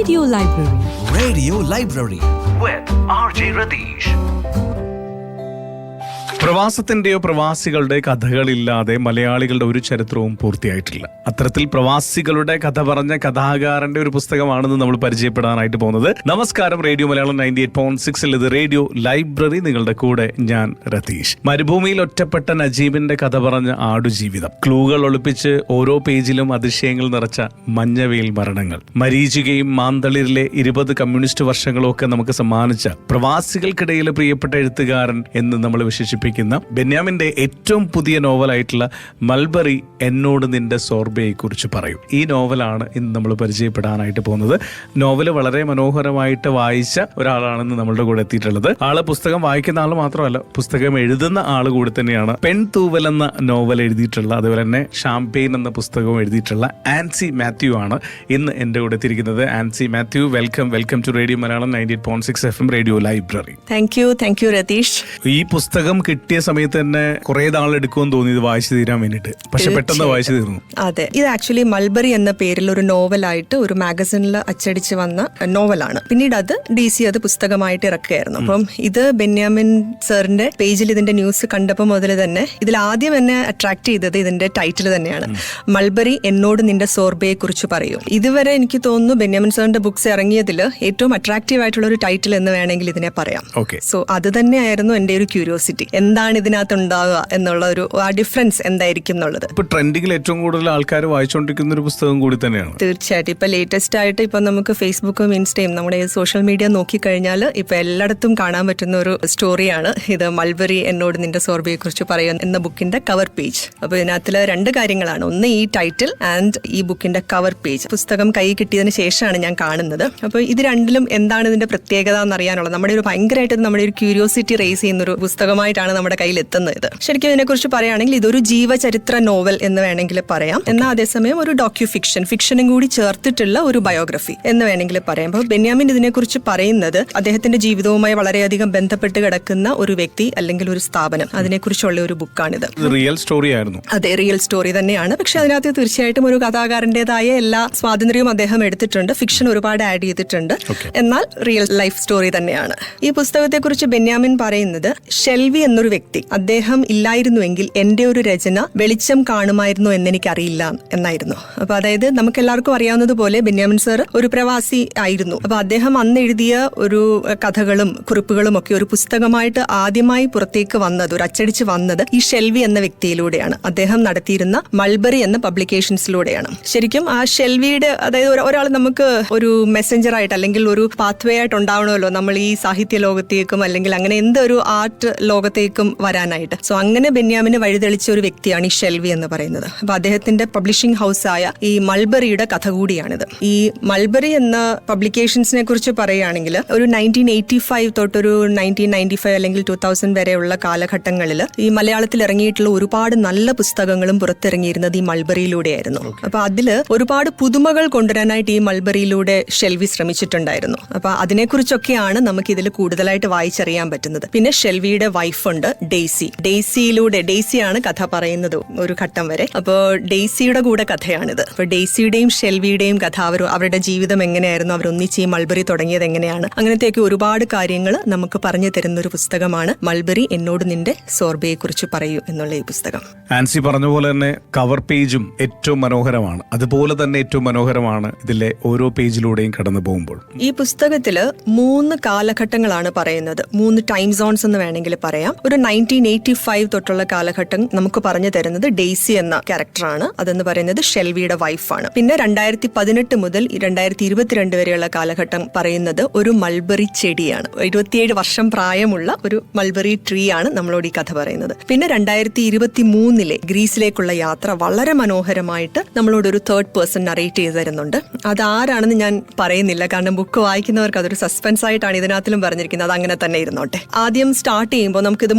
Radio Library. Radio Library with RJ Radish. പ്രവാസത്തിന്റെയോ പ്രവാസികളുടെ കഥകളില്ലാതെ മലയാളികളുടെ ഒരു ചരിത്രവും പൂർത്തിയായിട്ടില്ല. അത്തരത്തിൽ പ്രവാസികളുടെ കഥ പറഞ്ഞ കഥാകാരന്റെ ഒരു പുസ്തകമാണെന്ന് നമ്മൾ പരിചയപ്പെടാനായിട്ട് പോകുന്നത്. നമസ്കാരം, റേഡിയോ മലയാളം 98.6 ഇത് റേഡിയോ ലൈബ്രറി. നിങ്ങളുടെ കൂടെ ഞാൻ രതീഷ്. മരുഭൂമിയിൽ ഒറ്റപ്പെട്ട നജീബിന്റെ കഥ പറഞ്ഞ ആടുജീവിതം, ക്ലൂകൾ ഒളിപ്പിച്ച് ഓരോ പേജിലും അതിശയങ്ങൾ നിറച്ച മഞ്ഞവെയിൽ മരണങ്ങൾ, മരീചികയും മാന്തളിരിലെ 20 കമ്മ്യൂണിസ്റ്റ് വർഷങ്ങളും ഒക്കെ നമുക്ക് സമ്മാനിച്ച പ്രവാസികൾക്കിടയിലെ പ്രിയപ്പെട്ട എഴുത്തുകാരൻ എന്ന് നമ്മൾ വിശേഷിപ്പിക്കുന്ന ബെന്യാമിന്റെ ഏറ്റവും പുതിയ നോവലായിട്ടുള്ള മൽബറി എന്നോട് നിന്റെ സോർബയെ കുറിച്ച് പറയും. ഈ നോവലാണ് ഇന്ന് നമ്മൾ പരിചയപ്പെടാനായിട്ട് പോകുന്നത്. നോവല് വളരെ മനോഹരമായിട്ട് വായിച്ച ഒരാളാണെന്ന് നമ്മളുടെ കൂടെ എത്തിയിട്ടുള്ളത്. ആള് പുസ്തകം വായിക്കുന്ന ആൾ മാത്രമല്ല, പുസ്തകം എഴുതുന്ന ആൾ കൂടി തന്നെയാണ്. പെൺതൂവൽ എന്ന നോവൽ എഴുതിയിട്ടുള്ള, അതുപോലെ തന്നെ ഷാംപെയിൻ എന്ന പുസ്തകവും എഴുതിയിട്ടുള്ള ആൻസി മാത്യു ആണ് ഇന്ന് എന്റെ കൂടെ എത്തിയിരിക്കുന്നത്. Ancy Mathew, welcome to radio Malayalam 98.6 FM radio library. Thank you Ratheesh. ഈ പുസ്തകം കിട്ടിയ സമയത്ത് തന്നെ കുറെ നാളെടുക്കുമെന്ന് തോന്നി ഇത് വായിച്ചു തീരാൻ വേണ്ടിട്ട്, പക്ഷെ പെട്ടെന്ന് വായിച്ചു തീർന്നു. അതെ, ഇത് ആക്ച്വലി മൽബറി എന്ന പേരിൽ ഒരു നോവലായിട്ട് ഒരു മാഗസിനിൽ അച്ചടിച്ച് വന്ന നോവലാണ്. പിന്നീട് അത് DC അത് പുസ്തകമായിട്ട് ഇറക്കുകയായിരുന്നു. അപ്പം ഇത് ബെന്യാമിൻ സാറിന്റെ പേജിൽ ഇതിന്റെ ന്യൂസ് കണ്ടപ്പോൾ മുതൽ തന്നെ ഇതിൽ ആദ്യം എന്നെ അട്രാക്ട് ചെയ്തത് ഇതിന്റെ ടൈറ്റിൽ തന്നെയാണ്, മൽബറി എന്നോട് നിന്റെ സോർബയെ കുറിച്ച് പറയൂ. ഇതുവരെ എനിക്ക് തോന്നുന്നു ബെന്യാമിൻ സാറിന്റെ ബുക്സ് ഇറങ്ങിയതിൽ ഏറ്റവും അട്രാക്റ്റീവ് ആയിട്ടുള്ള ഒരു ടൈറ്റിൽ എന്ന് വേണമെങ്കിൽ ഇതിനെ പറയാം. സോ അത് തന്നെയായിരുന്നു എന്റെ ഒരു ക്യൂരിയോസിറ്റി, എന്താണ് ഇതിനകത്ത് ഉണ്ടാവുക എന്നുള്ള ഒരു ആ ഡിഫറൻസ് എന്തായിരിക്കും എന്നുള്ളത്. ഇപ്പൊ ട്രെൻഡിങ്ങിൽ ഏറ്റവും കൂടുതൽ ആൾക്കാർ വായിച്ചുകൊണ്ടിരിക്കുന്ന ഒരു പുസ്തകം കൂടി തന്നെയാണ്. തീർച്ചയായിട്ടും. ഇപ്പൊ ലേറ്റസ്റ്റ് ആയിട്ട് ഇപ്പൊ നമുക്ക് ഫേസ്ബുക്കും ഇൻസ്റ്റയും നമ്മുടെ സോഷ്യൽ മീഡിയ നോക്കിക്കഴിഞ്ഞാൽ ഇപ്പൊ എല്ലായിടത്തും കാണാൻ പറ്റുന്ന ഒരു സ്റ്റോറിയാണ് ഇത്, മൽബറി എന്നോട് നിന്റെ സോർബയെ കുറിച്ച് പറയുക എന്ന ബുക്കിന്റെ കവർ പേജ്. അപ്പൊ ഇതിനകത്തില് 2 കാര്യങ്ങളാണ്. ഒന്ന് ഈ ടൈറ്റിൽ ആൻഡ് ഈ ബുക്കിന്റെ കവർ പേജ്. പുസ്തകം കൈ കിട്ടിയതിന് ശേഷമാണ് ഞാൻ കാണുന്നത്. അപ്പൊ ഇത് രണ്ടിലും എന്താണ് ഇതിന്റെ പ്രത്യേകത എന്നറിയാനുള്ളത്, നമ്മുടെ ഒരു ഭയങ്കരമായിട്ട് നമ്മുടെ ഒരു ക്യൂരിയോസിറ്റി റേസ് ചെയ്യുന്ന ഒരു പുസ്തകമായിട്ടാണ് നമ്മുടെ കയ്യിൽ എത്തുന്നത്. ശരിക്കും ഇതിനെക്കുറിച്ച് പറയുകയാണെങ്കിൽ ഇതൊരു ജീവചരിത്ര നോവൽ എന്ന് വേണമെങ്കിൽ പറയാം. എന്നാൽ അതേസമയം ഒരു ഫിക്ഷനും കൂടി ചേർത്തിട്ടുള്ള ഒരു ബയോഗ്രഫി എന്ന് വേണമെങ്കിൽ പറയാം. അപ്പോൾ ബെന്യാമിൻ ഇതിനെക്കുറിച്ച് പറയുന്നത് അദ്ദേഹത്തിന്റെ ജീവിതവുമായി വളരെയധികം ബന്ധപ്പെട്ട് കിടക്കുന്ന ഒരു വ്യക്തി അല്ലെങ്കിൽ ഒരു സ്ഥാപനം, അതിനെക്കുറിച്ചുള്ള ഒരു ബുക്കാണിത്. റിയൽ സ്റ്റോറി ആയിരുന്നു. അതെ, റിയൽ സ്റ്റോറി തന്നെയാണ്. പക്ഷെ അതിനകത്ത് തീർച്ചയായിട്ടും ഒരു കഥാകാരന്റേതായ എല്ലാ സ്വാതന്ത്ര്യവും അദ്ദേഹം എടുത്തിട്ടുണ്ട്. ഫിക്ഷൻ ഒരുപാട് ആഡ് ചെയ്തിട്ടുണ്ട്. എന്നാൽ റിയൽ ലൈഫ് സ്റ്റോറി തന്നെയാണ്. ഈ പുസ്തകത്തെക്കുറിച്ച് ബെന്യാമിൻ പറയുന്നത്, ഷെൽവി എന്നൊരു വ്യക്തി, അദ്ദേഹം ഇല്ലായിരുന്നുവെങ്കിൽ എന്റെ ഒരു രചന വെളിച്ചം കാണുമായിരുന്നു എന്നെനിക്കറിയില്ല എന്നായിരുന്നു. അപ്പൊ അതായത് നമുക്ക് എല്ലാവർക്കും അറിയാവുന്നതുപോലെ ബെന്യാമിൻ സർ ഒരു പ്രവാസി ആയിരുന്നു. അപ്പൊ അദ്ദേഹം അന്ന് എഴുതിയ ഒരു കഥകളും കുറിപ്പുകളും ഒക്കെ ഒരു പുസ്തകമായിട്ട് ആദ്യമായി പുറത്തേക്ക് വന്നത്, ഒരു അച്ചടിച്ച് വന്നത് ഈ ഷെൽവി എന്ന വ്യക്തിയിലൂടെയാണ്. അദ്ദേഹം നടത്തിയിരുന്ന മൽബറി എന്ന പബ്ലിക്കേഷൻസിലൂടെയാണ്. ശരിക്കും ആ ഷെൽവിയുടെ, അതായത് ഒരാൾ നമുക്ക് ഒരു മെസ്സഞ്ചർ ആയിട്ട് അല്ലെങ്കിൽ ഒരു പാത്വേ ആയിട്ട് ഉണ്ടാവണമല്ലോ നമ്മൾ ഈ സാഹിത്യ ലോകത്തേക്കും അല്ലെങ്കിൽ അങ്ങനെ എന്തൊരു ആർട്ട് ലോകത്തേക്കും വരാനായിട്ട്. സോ അങ്ങനെ ബെന്യാമിന് വഴിതെളിച്ച ഒരു വ്യക്തിയാണ് ഈ ഷെൽവി എന്ന് പറയുന്നത്. അപ്പൊ അദ്ദേഹത്തിന്റെ പബ്ലിഷിംഗ് ഹൗസായ ഈ മൽബറിയുടെ കഥ കൂടിയാണിത്. ഈ മൽബറി എന്ന പബ്ലിക്കേഷൻസിനെ കുറിച്ച് പറയുകയാണെങ്കിൽ ഒരു 1985 തൊട്ടൊരു 1995 അല്ലെങ്കിൽ 2000 വരെയുള്ള കാലഘട്ടങ്ങളിൽ ഈ മലയാളത്തിൽ ഇറങ്ങിയിട്ടുള്ള ഒരുപാട് നല്ല പുസ്തകങ്ങളും പുറത്തിറങ്ങിയിരുന്നത് ഈ മൽബറിയിലൂടെയായിരുന്നു. അപ്പൊ അതില് ഒരുപാട് പുതുമകൾ കൊണ്ടുവരാനായിട്ട് ഈ മൽബറിയിലൂടെ ഷെൽവി ശ്രമിച്ചിട്ടുണ്ടായിരുന്നു. അപ്പൊ അതിനെക്കുറിച്ചൊക്കെയാണ് നമുക്ക് ഇതിൽ കൂടുതലായിട്ട് വായിച്ചറിയാൻ പറ്റുന്നത്. പിന്നെ ഷെൽവിയുടെ വൈഫുണ്ട് ഡെയ്സിയാണ് കഥ പറയുന്നത് ഒരു ഘട്ടം വരെ. അപ്പോൾ ഡെയ്സിയുടെ കൂടെ കഥയാണിത്. അപ്പോൾ ഡെയ്സിയുടെയും ഷെൽവിയുടെയും കഥ, അവരുടെ ജീവിതം എങ്ങനെയായിരുന്നു, അവരൊന്നിച്ച് ഈ മൽബറി തുടങ്ങിയത് എങ്ങനെയാണ്, അങ്ങനത്തെയൊക്കെ ഒരുപാട് കാര്യങ്ങൾ നമുക്ക് പറഞ്ഞു തരുന്ന ഒരു പുസ്തകമാണ് മൽബറി എന്നോട് നിന്റെ സോർബയെ കുറിച്ച് പറയൂ എന്നുള്ള ഈ പുസ്തകം. ആൻസി പറഞ്ഞ പോലെ തന്നെ കവർ പേജും ഏറ്റവും മനോഹരമാണ്. അതുപോലെ തന്നെ ഏറ്റവും മനോഹരമാണ് ഇതിലെ ഓരോ പേജിലൂടെയും കടന്നു പോകുമ്പോൾ. ഈ പുസ്തകത്തില് 3 കാലഘട്ടങ്ങളാണ് പറയുന്നത്, 3 ടൈം സോൺസ് എന്ന് വേണമെങ്കിൽ പറയാം. ഒരു 1985 തൊട്ടുള്ള കാലഘട്ടം നമുക്ക് പറഞ്ഞു തരുന്നത് ഡെയ്സി എന്ന ക്യാരക്ടറാണ്. അതെന്ന് പറയുന്നത് ഷെൽവിയുടെ വൈഫാണ്. പിന്നെ 2018 മുതൽ 2022 വരെയുള്ള കാലഘട്ടം പറയുന്നത് ഒരു മൽബറി ചെടിയാണ്. 27 വർഷം പ്രായമുള്ള ഒരു മൽബറി ട്രീ ആണ് നമ്മളോട് ഈ കഥ പറയുന്നത്. പിന്നെ 2023 ഗ്രീസിലേക്കുള്ള യാത്ര വളരെ മനോഹരമായിട്ട് നമ്മളോട് ഒരു 3rd പേഴ്സൺ നറേറ്റ് ചെയ്ത് തരുന്നുണ്ട്. അതാരാണെന്ന് ഞാൻ പറയുന്നില്ല, കാരണം ബുക്ക് വായിക്കുന്നവർക്ക് അതൊരു സസ്പെൻസ് ആയിട്ടാണ് ഇതിനകത്തിലും പറഞ്ഞിരിക്കുന്നത്. അത് അങ്ങനെ തന്നെ ഇരുന്നോട്ടെ. ആദ്യം സ്റ്റാർട്ട് ചെയ്യുമ്പോൾ നമുക്കിത്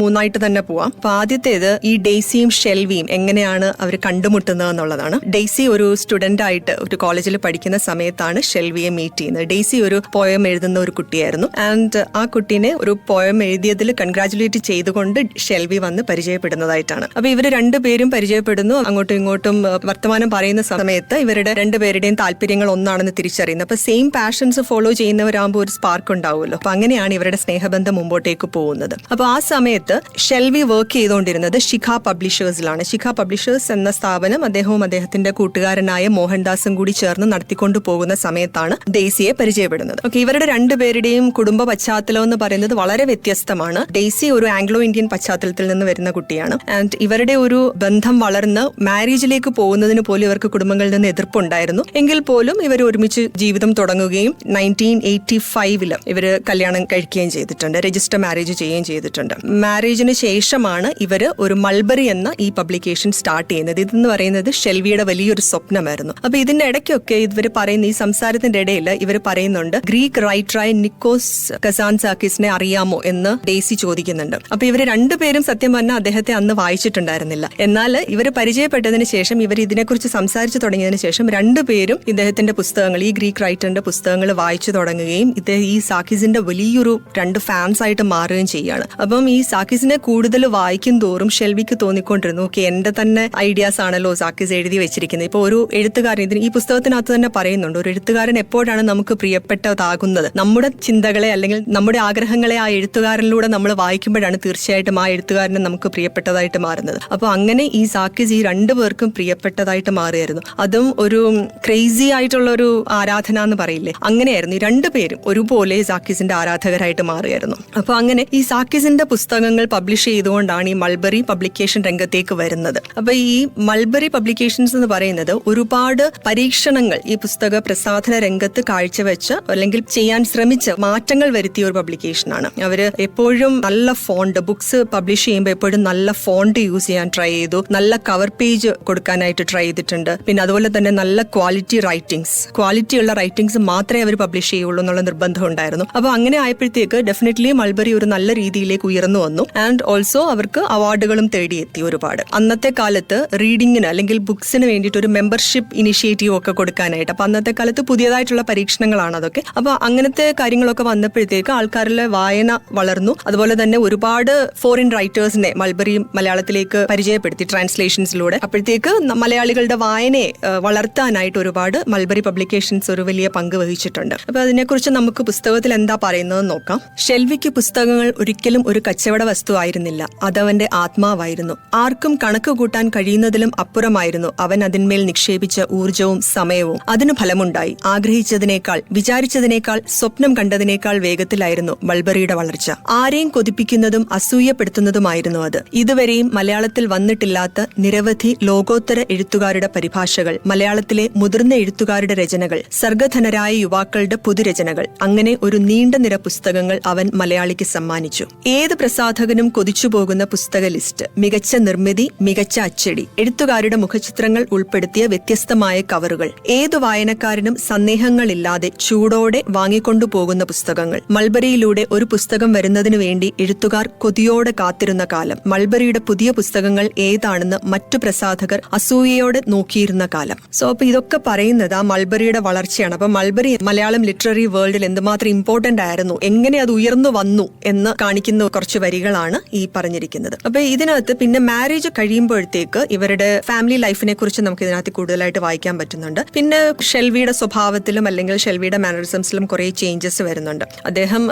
മൂന്നായിട്ട് തന്നെ പോവാം. അപ്പൊ ആദ്യത്തേത് ഈ ഡെയ്സിയും ഷെൽവിയും എങ്ങനെയാണ് അവർ കണ്ടുമുട്ടുന്നത് എന്നുള്ളതാണ്. ഡെയ്സി ഒരു സ്റ്റുഡന്റ് ആയിട്ട് ഒരു കോളേജിൽ പഠിക്കുന്ന സമയത്താണ് ഷെൽവിയെ മീറ്റ് ചെയ്യുന്നത്. ഡെയ്സി ഒരു പോയം എഴുതുന്ന ഒരു കുട്ടിയായിരുന്നു. ആൻഡ് ആ കുട്ടീനെ ഒരു പോയം എഴുതിയതിൽ കൺഗ്രാറ്റുലേറ്റ് ചെയ്തുകൊണ്ട് ഷെൽവി വന്ന് പരിചയപ്പെടുന്നതായിട്ടാണ്. അപ്പൊ ഇവര് രണ്ടുപേരും പരിചയപ്പെടുന്നു. അങ്ങോട്ടും ഇങ്ങോട്ടും വർത്തമാനം പറയുന്ന സമയത്ത് ഇവരുടെ രണ്ടുപേരുടെയും താല്പര്യങ്ങൾ ഒന്നാണെന്ന് തിരിച്ചറിയുന്നത്. അപ്പൊ സെയിം പാഷൻസ് ഫോളോ ചെയ്യുന്നവരാകുമ്പോൾ ഒരു സ്പാർക്ക് ഉണ്ടാവുമല്ലോ. അപ്പൊ അങ്ങനെയാണ് ഇവരുടെ സ്നേഹബന്ധം മുമ്പോട്ടേക്ക് പോകുന്നത്. അപ്പൊ ആ സമയത്ത് ഷെൽവി വർക്ക് ചെയ്തുകൊണ്ടിരുന്നത് ശിഖ പബ്ലിഷേഴ്സിലാണ്. ശിഖ പബ്ലിഷേഴ്സ് എന്ന സ്ഥാപനം അദ്ദേഹവും അദ്ദേഹത്തിന്റെ കൂട്ടുകാരനായ മോഹൻദാസും കൂടി ചേർന്ന് നടത്തിക്കൊണ്ടു പോകുന്ന സമയത്താണ് ഡെയ്സിയെ പരിചയപ്പെടുന്നത്. ഓക്കെ, ഇവരുടെ രണ്ടുപേരുടെയും കുടുംബ പശ്ചാത്തലം എന്ന് പറയുന്നത് വളരെ വ്യത്യസ്തമാണ്. ഡെയ്സി ഒരു ആംഗ്ലോ ഇന്ത്യൻ പശ്ചാത്തലത്തിൽ നിന്ന് വരുന്ന കുട്ടിയാണ്. ആൻഡ് ഇവരുടെ ഒരു ബന്ധം വളർന്ന് മാരേജിലേക്ക് പോകുന്നതിന് പോലും ഇവർക്ക് കുടുംബങ്ങളിൽ നിന്ന് എതിർപ്പുണ്ടായിരുന്നു. എങ്കിൽ പോലും ഇവർ ഒരുമിച്ച് ജീവിതം തുടങ്ങുകയും 1985 ഇവര് കല്യാണം കഴിക്കുകയും ചെയ്തിട്ടുണ്ട്. രജിസ്റ്റർ മാരേജ് ചെയ്യുകയും ചെയ്തിട്ടുണ്ട്. മാരേജിന് ശേഷമാണ് ഇവര് ഒരു മൾബറി എന്ന ഈ പബ്ലിക്കേഷൻ സ്റ്റാർട്ട് ചെയ്യുന്നത്. ഇതെന്ന് പറയുന്നത് ഷെൽവിയുടെ വലിയൊരു സ്വപ്നമായിരുന്നു. അപ്പൊ ഇതിന്റെ ഇടയ്ക്കൊക്കെ ഇവർ പറയുന്ന ഈ സംസാരത്തിന്റെ ഇടയിൽ ഇവർ പറയുന്നുണ്ട്, ഗ്രീക്ക് റൈറ്ററായ നിക്കോസ് കസാൻസാക്കിസിനെ അറിയാമോ എന്ന് ഡെയ്സി ചോദിക്കുന്നുണ്ട്. അപ്പൊ ഇവര് രണ്ടുപേരും സത്യം പറഞ്ഞാൽ അദ്ദേഹത്തെ അന്ന് വായിച്ചിട്ടുണ്ടായിരുന്നില്ല. എന്നാൽ ഇവർ പരിചയപ്പെട്ടതിന് ശേഷം, ഇവർ ഇതിനെക്കുറിച്ച് സംസാരിച്ചു തുടങ്ങിയതിന് ശേഷം രണ്ടുപേരും ഇദ്ദേഹത്തിന്റെ പുസ്തകങ്ങൾ, ഈ ഗ്രീക്ക് റൈറ്ററിന്റെ പുസ്തകങ്ങൾ വായിച്ചു തുടങ്ങുകയും ഇദ്ദേഹം ഈ സാക്കിസിന്റെ വലിയൊരു രണ്ട് ഫാൻസ് ആയിട്ട് മാറുകയും ചെയ്യാണ്. അപ്പം ഈ സാക്കിസിനെ കൂടുതൽ വായിക്കും തോറും ഷെൽവിക്ക് തോന്നിക്കൊണ്ടിരുന്നു, ഓക്കെ, എന്റെ തന്നെ ഐഡിയാസ് ആണല്ലോ സാക്കിസ് എഴുതി വെച്ചിരിക്കുന്നത്. ഇപ്പൊ ഒരു എഴുത്തുകാരൻ, ഇതിന് ഈ പുസ്തകത്തിനകത്ത് തന്നെ പറയുന്നുണ്ട്, ഒരു എഴുത്തുകാരൻ എപ്പോഴാണ് നമുക്ക് പ്രിയപ്പെട്ടതാകുന്നത്? നമ്മുടെ ചിന്തകളെ അല്ലെങ്കിൽ നമ്മുടെ ആഗ്രഹങ്ങളെ ആ എഴുത്തുകാരനിലൂടെ നമ്മൾ വായിക്കുമ്പോഴാണ് തീർച്ചയായിട്ടും ആ എഴുത്തുകാരനെ നമുക്ക് പ്രിയപ്പെട്ടതായിട്ട് മാറുന്നത്. അപ്പൊ അങ്ങനെ ഈ സാക്കിസ് ഈ രണ്ടുപേർക്കും പ്രിയപ്പെട്ടതായിട്ട് മാറിയായിരുന്നു. അതും ഒരു ക്രേസി ആയിട്ടുള്ള ഒരു ആരാധന എന്ന് പറയില്ലേ, അങ്ങനെയായിരുന്നു. ഈ രണ്ടുപേരും ഒരുപോലെ സാക്കിസിന്റെ ആരാധകരായിട്ട് മാറിയായിരുന്നു. അപ്പൊ അങ്ങനെ ഈ സാക്കിസിന്റെ പുസ്തകങ്ങൾ പബ്ലിഷ് ചെയ്തുകൊണ്ടാണ് ഈ മൾബറി പബ്ലിക്കേഷൻ രംഗത്തേക്ക് വരുന്നത്. അപ്പൊ ഈ മൾബറി പബ്ലിക്കേഷൻസ് എന്ന് പറയുന്നത് ഒരുപാട് പരീക്ഷണങ്ങൾ ഈ പുസ്തക പ്രസാധന രംഗത്ത് കാഴ്ചവെച്ച് അല്ലെങ്കിൽ ചെയ്യാൻ ശ്രമിച്ച മാറ്റങ്ങൾ വരുത്തിയ ഒരു പബ്ലിക്കേഷനാണ്. അവര് എപ്പോഴും നല്ല ഫോണ്ട്, ബുക്സ് പബ്ലിഷ് ചെയ്യുമ്പോൾ എപ്പോഴും നല്ല ഫോണ്ട് യൂസ് ചെയ്യാൻ ട്രൈ ചെയ്തു. നല്ല കവർ പേജ് കൊടുക്കാനായിട്ട് ട്രൈ ചെയ്തിട്ടുണ്ട്. പിന്നെ അതുപോലെ തന്നെ നല്ല ക്വാളിറ്റിയുള്ള റൈറ്റിംഗ്സ് മാത്രമേ അവർ പബ്ലിഷ് ചെയ്യുള്ളൂ എന്നുള്ള നിർബന്ധം ഉണ്ടായിരുന്നു. അപ്പൊ അങ്ങനെ ആയപ്പോഴത്തേക്ക് ഡെഫിനറ്റ്ലി മൾബറി ഒരു നല്ല രീതിയിലേക്ക് ഉയർന്നു വന്നു. ആൻഡ് ഓൾസോ അവർക്ക് അവാർഡുകളും തേടിയെത്തി ഒരുപാട്. അന്നത്തെ കാലത്ത് റീഡിങ്ങിന് അല്ലെങ്കിൽ ബുക്സിന് വേണ്ടിയിട്ട് ഒരു മെമ്പർഷിപ്പ് ഇനിഷ്യേറ്റീവ് ഒക്കെ കൊടുക്കാനായിട്ട്, അപ്പൊ അന്നത്തെ കാലത്ത് പുതിയതായിട്ടുള്ള പരീക്ഷണങ്ങളാണ് അതൊക്കെ. അപ്പൊ അങ്ങനത്തെ കാര്യങ്ങളൊക്കെ വന്നപ്പോഴത്തേക്ക് ആൾക്കാരിലെ വായന വളർന്നു. അതുപോലെ തന്നെ ഒരുപാട് ഫോറിൻ റൈറ്റേഴ്സിനെ മൾബറി മലയാളത്തിലേക്ക് പരിചയപ്പെടുത്തി ട്രാൻസ്ലേഷൻസിലൂടെ. അപ്പോഴത്തേക്ക് മലയാളികളുടെ വായനയെ വളർത്താനായിട്ട് ഒരുപാട് മൾബറി പബ്ലിക്കേഷൻസ് ഒരു വലിയ പങ്ക് വഹിച്ചിട്ടുണ്ട്. അപ്പൊ അതിനെക്കുറിച്ച് നമുക്ക് പുസ്തകത്തിൽ എന്താ പറയുന്നതെന്ന് നോക്കാം. ഷെൽവിക്ക് പുസ്തകങ്ങൾ ഒരിക്കലും ഒരു കച്ചവട വസ്തു ആയിരുന്നില്ല. അതവന്റെ ആത്മാവായിരുന്നു. ആർക്കും കണക്ക് കൂട്ടാൻ കഴിയുന്നതിലും അപ്പുറമായിരുന്നു അവൻ അതിന്മേൽ നിക്ഷേപിച്ച ഊർജവും സമയവും. അതിന് ഫലമുണ്ടായി. ആഗ്രഹിച്ചതിനേക്കാൾ, വിചാരിച്ചതിനേക്കാൾ, സ്വപ്നം കണ്ടതിനേക്കാൾ വേഗത്തിലായിരുന്നു മൾബറിയുടെ വളർച്ച. ആരെയും കൊതിപ്പിക്കുന്നതും അസൂയപ്പെടുത്തുന്നതുമായിരുന്നു അത്. ഇതുവരെയും മലയാളത്തിൽ വന്നിട്ടില്ലാത്ത നിരവധി ലോകോത്തര എഴുത്തുകാരുടെ പരിഭാഷകൾ, മലയാളത്തിലെ മുതിർന്ന എഴുത്തുകാരുടെ രചനകൾ, സർഗധനരായ യുവാക്കളുടെ പുതുരചനകൾ, അങ്ങനെ ഒരു നീണ്ട നിര പുസ്തകങ്ങൾ അവൻ മലയാളിക്ക് സമ്മാനിച്ചു. ഏത് പ്രസാധകനും കൊതിച്ചുപോകുന്ന പുസ്തക ലിസ്റ്റ്, മികച്ച നിർമ്മിതി, മികച്ച അച്ചടി, എഴുത്തുകാരുടെ മുഖചിത്രങ്ങൾ ഉൾപ്പെടുത്തിയ വ്യത്യസ്തമായ കവറുകൾ, ഏതു വായനക്കാരനും സന്ദേഹങ്ങളില്ലാതെ ചൂടോടെ വാങ്ങിക്കൊണ്ടുപോകുന്ന പുസ്തകങ്ങൾ. മൾബറിയിലൂടെ ഒരു പുസ്തകം വരുന്നതിനു വേണ്ടി എഴുത്തുകാർ കൊതിയോടെ കാത്തിരുന്ന കാലം. മൾബറിയുടെ പുതിയ പുസ്തകങ്ങൾ ഏതാണെന്ന് മറ്റു പ്രസാധകർ അസൂയയോടെ നോക്കിയിരുന്ന കാലം. സോ അപ്പൊ ഇതൊക്കെ പറയുന്നത് ആ മൾബറിയുടെ വളർച്ചയാണ്. അപ്പൊ മൾബറി മലയാളം ലിറ്റററി വേൾഡിൽ എന്തുമാത്രം ഇമ്പോർട്ടന്റ് ആയിരുന്നു, എങ്ങനെ അത് ഉയർന്നു വന്നു എന്ന് കാണിക്കുന്ന കുറച്ച് വരികളാണ് ഈ പറഞ്ഞിരിക്കുന്നത്. അപ്പൊ ഇതിനകത്ത് പിന്നെ മാരേജ് കഴിയുമ്പോഴത്തേക്ക് ഇവരുടെ ഫാമിലി ലൈഫിനെ കുറിച്ച് നമുക്ക് ഇതിനകത്ത് കൂടുതലായിട്ട് വായിക്കാൻ പറ്റുന്നുണ്ട്. പിന്നെ ഷെൽവിയുടെ സ്വഭാവത്തിലും അല്ലെങ്കിൽ ഷെൽവിയുടെ മാനറിസംസിലും കുറെ ചേഞ്ചസ് വരുന്നുണ്ട്. അദ്ദേഹം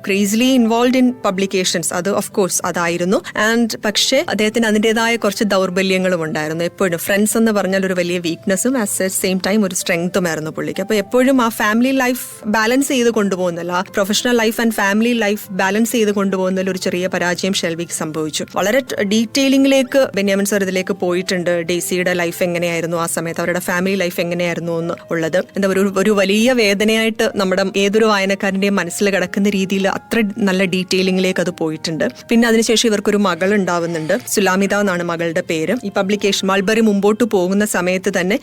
ക്രേസിലി ഇൻവോൾവ് ഇൻ പബ്ലിക്കേഷൻസ്, അത് ഓഫ് കോഴ്സ് അതായിരുന്നു. ആൻഡ് പക്ഷേ അദ്ദേഹത്തിന് അതിൻ്റെതായ കുറച്ച് ദൗർബല്യങ്ങളും ഉണ്ടായിരുന്നു. എപ്പോഴും ഫ്രണ്ട്സ് എന്ന് പറഞ്ഞാൽ ഒരു വലിയ വീക്ക്നെസ്സും അറ്റ് സെയിം ടൈം ഒരു സ്ട്രെങ്ത്തും ആയിരുന്നു പുള്ളിക്ക്. അപ്പൊ എപ്പോഴും ആ ഫാമിലി ലൈഫ് ബാലൻസ് ചെയ്ത് കൊണ്ടുപോകുന്നില്ല, professional life and family life balance ചെയ്ത് കൊണ്ടുപോകുന്നതിൽ ഒരു ചെറിയ പരാജയം ഷെൽവിക്ക് സംഭവിച്ചു. വളരെ ഡീറ്റെയിലിംഗിലേക്ക് ബെന്യാമിൻ സർ ഇതിലേക്ക് പോയിട്ടുണ്ട്. ഡെയ്സിയുടെ ലൈഫ് എങ്ങനെയായിരുന്നു ആ സമയത്ത്, അവരുടെ ഫാമിലി ലൈഫ് എങ്ങനെയായിരുന്നു എന്ന് ഉള്ളത് എന്താ ഒരു വലിയ വേദനയായിട്ട് നമ്മുടെ ഏതൊരു വായനക്കാരന്റെയും മനസ്സിൽ കിടക്കുന്ന രീതിയിൽ അത്ര നല്ല ഡീറ്റെയിലിംഗിലേക്ക് അത് പോയിട്ടുണ്ട്. പിന്നെ അതിനുശേഷം ഇവർക്കൊരു മകൾ ഉണ്ടാവുന്നുണ്ട്, സുലാമിത എന്നാണ് മകളുടെ പേര്. ഈ പബ്ലിക്കേഷൻ മൾബറി മുമ്പോട്ട് പോകുന്ന സമയത്ത് തന്നെ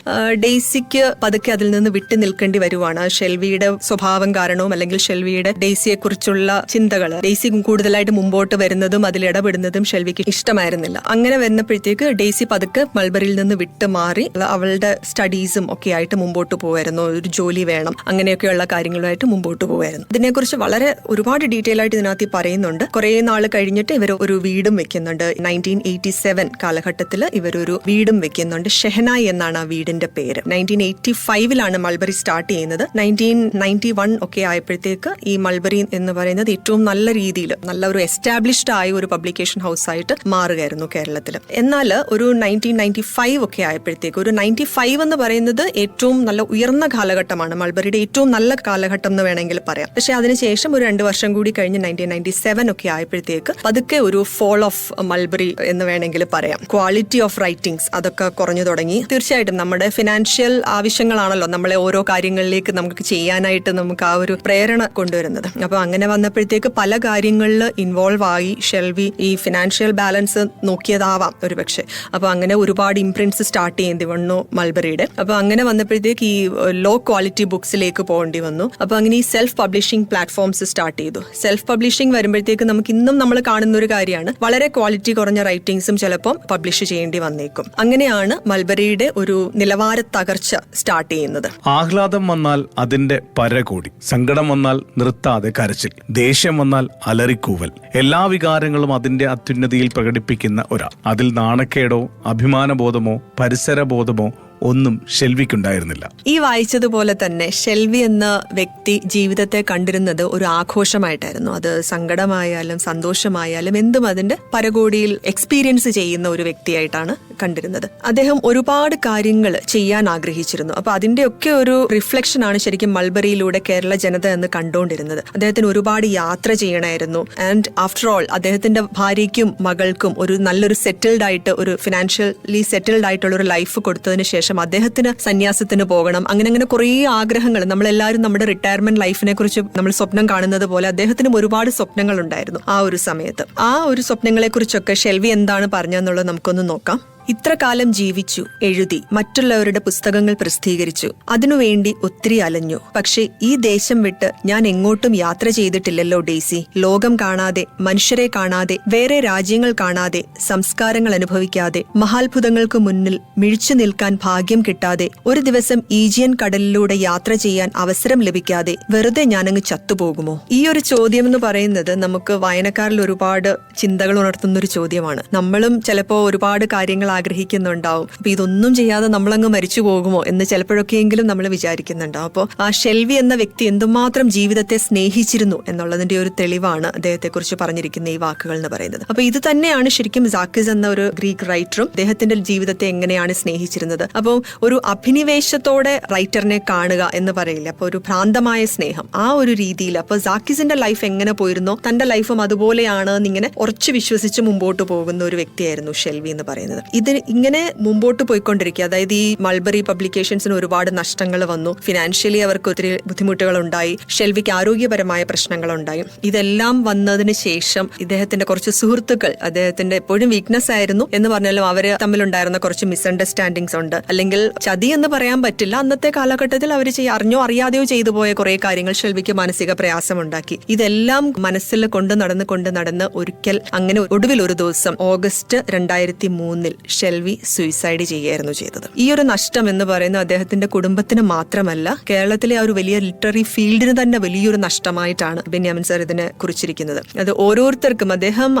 ഡെയ്സിക്ക് പതുക്കെ അതിൽ നിന്ന് വിട്ടു നിൽക്കേണ്ടി വരുവാണ്. ഷെൽവിയുടെ സ്വഭാവം കാരണവും അല്ലെങ്കിൽ ഷെൽവിയുടെ ഡെയ്സിയെ കുറിച്ചുള്ള ചിന്തകൾ, ഡെയ്സി കൂടുതലായിട്ട് കൂടുതലായിട്ട് മുമ്പോട്ട് വരുന്നതും അതിൽ ഇടപെടുന്നതും ഷെൽവിക്ക് ഇഷ്ടമായിരുന്നില്ല. അങ്ങനെ വരുന്നപ്പോഴത്തേക്ക് ഡെയ്സി പതുക്കെ മൾബറിയിൽ നിന്ന് വിട്ട് മാറി അവളുടെ സ്റ്റഡീസും ഒക്കെ ആയിട്ട് മുമ്പോട്ട് പോകുമായിരുന്നു. ഒരു ജോലി വേണം, അങ്ങനെയൊക്കെയുള്ള കാര്യങ്ങളുമായിട്ട് മുമ്പോട്ട് പോകുമായിരുന്നു. ഇതിനെക്കുറിച്ച് വളരെ ഒരുപാട് ഡീറ്റെയിൽ ആയിട്ട് ഇതിനകത്ത് പറയുന്നുണ്ട്. കുറെ നാൾ കഴിഞ്ഞിട്ട് ഇവർ ഒരു വീടും വെക്കുന്നുണ്ട്. 1987 കാലഘട്ടത്തിൽ ഇവരൊരു വീടും വെക്കുന്നുണ്ട്. ഷെഹനായി എന്നാണ് ആ വീടിന്റെ പേര്. 1985 മൾബറി സ്റ്റാർട്ട് ചെയ്യുന്നത്. 1991 ഒക്കെ ആയപ്പോഴത്തേക്ക് ഈ മൾബറി എന്ന് പറയുന്നത് ഏറ്റവും നല്ല രീതിയിൽ നല്ല ഒരു എസ്റ്റാബ്ലിഷ്ഡ് ആയ ഒരു പബ്ലിക്കേഷൻ ഹൗസ് ആയിട്ട് മാറുകയായിരുന്നു കേരളത്തിൽ. എന്നാൽ ഒരു 1995 ഒക്കെ ആയപ്പോഴത്തേക്ക്, ഒരു 95 എന്ന് പറയുന്നത് ഏറ്റവും നല്ല ഉയർന്ന കാലഘട്ടമാണ്, മൾബറിയുടെ ഏറ്റവും നല്ല കാലഘട്ടം എന്ന് വേണമെങ്കിൽ പറയാം. പക്ഷെ അതിനുശേഷം ഒരു 2 വർഷം കൂടി കഴിഞ്ഞ് 1997 ഒക്കെ ആയപ്പോഴത്തേക്ക് പതുക്കെ ഒരു ഫോൾ ഓഫ് മൾബറി എന്ന് വേണമെങ്കിൽ പറയാം. ക്വാളിറ്റി ഓഫ് റൈറ്റിംഗ്സ് അതൊക്കെ കുറഞ്ഞു തുടങ്ങി. തീർച്ചയായിട്ടും നമ്മുടെ ഫിനാൻഷ്യൽ ആവശ്യങ്ങളാണല്ലോ നമ്മളെ ഓരോ കാര്യങ്ങളിലേക്ക് നമുക്ക് ചെയ്യാനായിട്ട് നമുക്ക് ആ ഒരു പ്രേരണ കൊണ്ടുവരുന്നത്. അപ്പൊ അങ്ങനെ വന്നപ്പോഴത്തേക്ക് പല കാര്യങ്ങളിൽ ഇൻവോൾവ് ആയി ഷെൽവി. ഈ ഫിനാൻഷ്യൽ ബാലൻസ് നോക്കിയതാവാം ഒരു പക്ഷെ. അപ്പൊ അങ്ങനെ ഒരുപാട് ഇംപ്രിന്റ്സ് സ്റ്റാർട്ട് ചെയ്യേണ്ടി വന്നു മൾബറിയുടെ. അപ്പൊ അങ്ങനെ വന്നപ്പോഴത്തേക്ക് ഈ ലോ ക്വാളിറ്റി ബുക്സിലേക്ക് പോകേണ്ടി വന്നു. അപ്പൊ അങ്ങനെ ഈ സെൽഫ് പബ്ലിഷിംഗ് പ്ലാറ്റ്ഫോംസ് സ്റ്റാർട്ട് ചെയ്തു. സെൽഫ് പബ്ലിഷിംഗ് വരുമ്പോഴത്തേക്ക് നമുക്ക് ഇന്നും നമ്മൾ കാണുന്ന ഒരു കാര്യമാണ്, വളരെ ക്വാളിറ്റി കുറഞ്ഞ റൈറ്റിംഗ്സും ചിലപ്പോൾ പബ്ലിഷ് ചെയ്യേണ്ടി വന്നേക്കും. അങ്ങനെയാണ് മൾബറിയുടെ ഒരു നിലവാര തകർച്ച സ്റ്റാർട്ട് ചെയ്യുന്നത്. ആഹ്ലാദം വന്നാൽ അതിന്റെ പരകോടി, സങ്കടം വന്നാൽ നിർത്താതെ കരച്ചിൽ, ദേഷ്യം വന്നാൽ അലറിക്കൂവൽ, എല്ലാ വികാരങ്ങളും അതിന്റെ അത്യുന്നതിയിൽ പ്രകടിപ്പിക്കുന്ന ഒരാൾ. അതിൽ നാണക്കേടോ അഭിമാനബോധമോ പരിസരബോധമോ ഒന്നും ഷെൽവിക്കുണ്ടായിരുന്നില്ല. ഈ വായിച്ചതുപോലെ തന്നെ ഷെൽവി എന്ന വ്യക്തി ജീവിതത്തെ കണ്ടിരുന്നത് ഒരു ആഘോഷമായിട്ടായിരുന്നു. അത് സങ്കടമായാലും സന്തോഷമായാലും എന്തും അതിന്റെ പരകോടിയിൽ എക്സ്പീരിയൻസ് ചെയ്യുന്ന ഒരു വ്യക്തിയായിട്ടാണ് കണ്ടിരുന്നത്. അദ്ദേഹം ഒരുപാട് കാര്യങ്ങൾ ചെയ്യാൻ ആഗ്രഹിച്ചിരുന്നു. അപ്പൊ അതിന്റെയൊക്കെ ഒരു റിഫ്ലക്ഷൻ ആണ് ശരിക്കും മൾബറിയിലൂടെ കേരള ജനത എന്ന് കണ്ടുകൊണ്ടിരുന്നത്. അദ്ദേഹത്തിന് ഒരുപാട് യാത്ര ചെയ്യണമായിരുന്നു. ആൻഡ് ആഫ്റ്റർ ഓൾ അദ്ദേഹത്തിന്റെ ഭാര്യയ്ക്കും മകൾക്കും ഒരു നല്ലൊരു സെറ്റിൽഡ് ആയിട്ട്, ഒരു ഫിനാൻഷ്യലി സെറ്റിൽഡ് ആയിട്ടുള്ള ഒരു ലൈഫ് കൊടുത്തതിന് ശേഷം അദ്ദേഹത്തിന് സന്യാസത്തിന് പോകണം. അങ്ങനെ കുറേ ആഗ്രഹങ്ങൾ, നമ്മളെല്ലാവരും നമ്മുടെ റിട്ടയർമെന്റ് ലൈഫിനെ കുറിച്ച് നമ്മൾ സ്വപ്നം കാണുന്നത് പോലെ അദ്ദേഹത്തിനും ഒരുപാട് സ്വപ്നങ്ങൾ ഉണ്ടായിരുന്നു ആ ഒരു സമയത്ത്. ആ ഒരു സ്വപ്നങ്ങളെ കുറിച്ചൊക്കെ ഷെൽവി എന്താണ് പറഞ്ഞതെന്നുള്ളത് നമുക്കൊന്ന് നോക്കാം. ഇത്ര കാലം ജീവിച്ചു, എഴുതി, മറ്റുള്ളവരുടെ പുസ്തകങ്ങൾ പ്രസിദ്ധീകരിച്ചു, അതിനുവേണ്ടി ഒത്തിരി അലഞ്ഞു. പക്ഷെ ഈ ദേശം വിട്ട് ഞാൻ എങ്ങോട്ടും യാത്ര ചെയ്തിട്ടില്ലല്ലോ ഡെയ്സി. ലോകം കാണാതെ, മനുഷ്യരെ കാണാതെ, വേറെ രാജ്യങ്ങൾ കാണാതെ, സംസ്കാരങ്ങൾ അനുഭവിക്കാതെ, മഹാത്ഭുതങ്ങൾക്ക് മുന്നിൽ മിഴിച്ചു നിൽക്കാൻ ഭാഗ്യം കിട്ടാതെ, ഒരു ദിവസം ഈജിയൻ കടലിലൂടെ യാത്ര ചെയ്യാൻ അവസരം ലഭിക്കാതെ വെറുതെ ഞാനങ്ങ് ചത്തുപോകുമോ? ഈ ഒരു ചോദ്യം എന്ന് പറയുന്നത് നമുക്ക് വായനക്കാരിൽ ഒരുപാട് ചിന്തകൾ ഉണർത്തുന്ന ഒരു ചോദ്യമാണ്. നമ്മളും ചിലപ്പോൾ ഒരുപാട് കാര്യങ്ങൾ ആഗ്രഹിക്കുന്നുണ്ടാവും. അപ്പൊ ഇതൊന്നും ചെയ്യാതെ നമ്മളങ്ങ് മരിച്ചു പോകുമോ എന്ന് ചിലപ്പോഴൊക്കെയെങ്കിലും നമ്മൾ വിചാരിക്കുന്നുണ്ടാവും. അപ്പോൾ ആ ഷെൽവി എന്ന വ്യക്തി എന്തുമാത്രം ജീവിതത്തെ സ്നേഹിച്ചിരുന്നു എന്നുള്ളതിന്റെ ഒരു തെളിവാണ് അദ്ദേഹത്തെ കുറിച്ച് പറഞ്ഞിരിക്കുന്ന ഈ വാക്കുകൾ എന്ന് പറയുന്നത്. അപ്പൊ ഇത് തന്നെയാണ് ശരിക്കും സാക്കിസ് എന്ന ഒരു ഗ്രീക്ക് റൈറ്ററും അദ്ദേഹത്തിന്റെ ജീവിതത്തെ എങ്ങനെയാണ് സ്നേഹിച്ചിരുന്നത്. അപ്പോൾ ഒരു അഭിനിവേശത്തോടെ റൈറ്ററിനെ കാണുക എന്ന് പറയില്ല, അപ്പൊ ഒരു ഭ്രാന്തമായ സ്നേഹം, ആ ഒരു രീതിയിൽ. അപ്പൊ സാക്കിസിന്റെ ലൈഫ് എങ്ങനെ പോയിരുന്നോ തന്റെ ലൈഫും അതുപോലെയാണ് എന്നിങ്ങനെ ഉറച്ചു വിശ്വസിച്ച് മുമ്പോട്ട് പോകുന്ന ഒരു വ്യക്തിയായിരുന്നു ഷെൽവി എന്ന് പറയുന്നത്. ഇത് ഇങ്ങനെ മുമ്പോട്ട് പോയിക്കൊണ്ടിരിക്കുക. അതായത് ഈ മൾബറി പബ്ലിക്കേഷൻസിന് ഒരുപാട് നഷ്ടങ്ങൾ വന്നു. ഫിനാൻഷ്യലി അവർക്ക് ഒത്തിരി ബുദ്ധിമുട്ടുകൾ ഉണ്ടായി. ഷെൽവിക്ക് ആരോഗ്യപരമായ പ്രശ്നങ്ങൾ ഉണ്ടായി. ഇതെല്ലാം വന്നതിന് ശേഷം ഇദ്ദേഹത്തിന്റെ കുറച്ച് സുഹൃത്തുക്കൾ, അദ്ദേഹത്തിന്റെ എപ്പോഴും വീക്ക്നെസ് ആയിരുന്നു എന്ന് പറഞ്ഞാലും അവർ തമ്മിലുണ്ടായിരുന്ന കുറച്ച് മിസ്അണ്ടർസ്റ്റാൻഡിങ്സ് ഉണ്ട്. അല്ലെങ്കിൽ ചതി എന്ന് പറയാൻ പറ്റില്ല, അന്നത്തെ കാലഘട്ടത്തിൽ അവർ അറിഞ്ഞോ അറിയാതെയോ ചെയ്തു പോയ കുറെ കാര്യങ്ങൾ ഷെൽവിക്ക് മാനസിക പ്രയാസം ഉണ്ടാക്കി. ഇതെല്ലാം മനസ്സിൽ കൊണ്ട് നടന്ന് ഒരിക്കൽ അങ്ങനെ ഒടുവിൽ ഒരു ദിവസം ഓഗസ്റ്റ് 2003 ഷെൽവി സൂയിസൈഡ് ചെയ്യുകയായിരുന്നു ചെയ്തത്. ഈ ഒരു നഷ്ടം എന്ന് പറയുന്നത് അദ്ദേഹത്തിന്റെ കുടുംബത്തിന് മാത്രമല്ല, കേരളത്തിലെ ആ ഒരു വലിയ ലിറ്റററി ഫീൽഡിന് തന്നെ വലിയൊരു നഷ്ടമായിട്ടാണ് ബെന്യാമിൻ സർ ഇതിനെ കുറിച്ചിരിക്കുന്നത്. അത് ഓരോരുത്തർക്കും, അദ്ദേഹം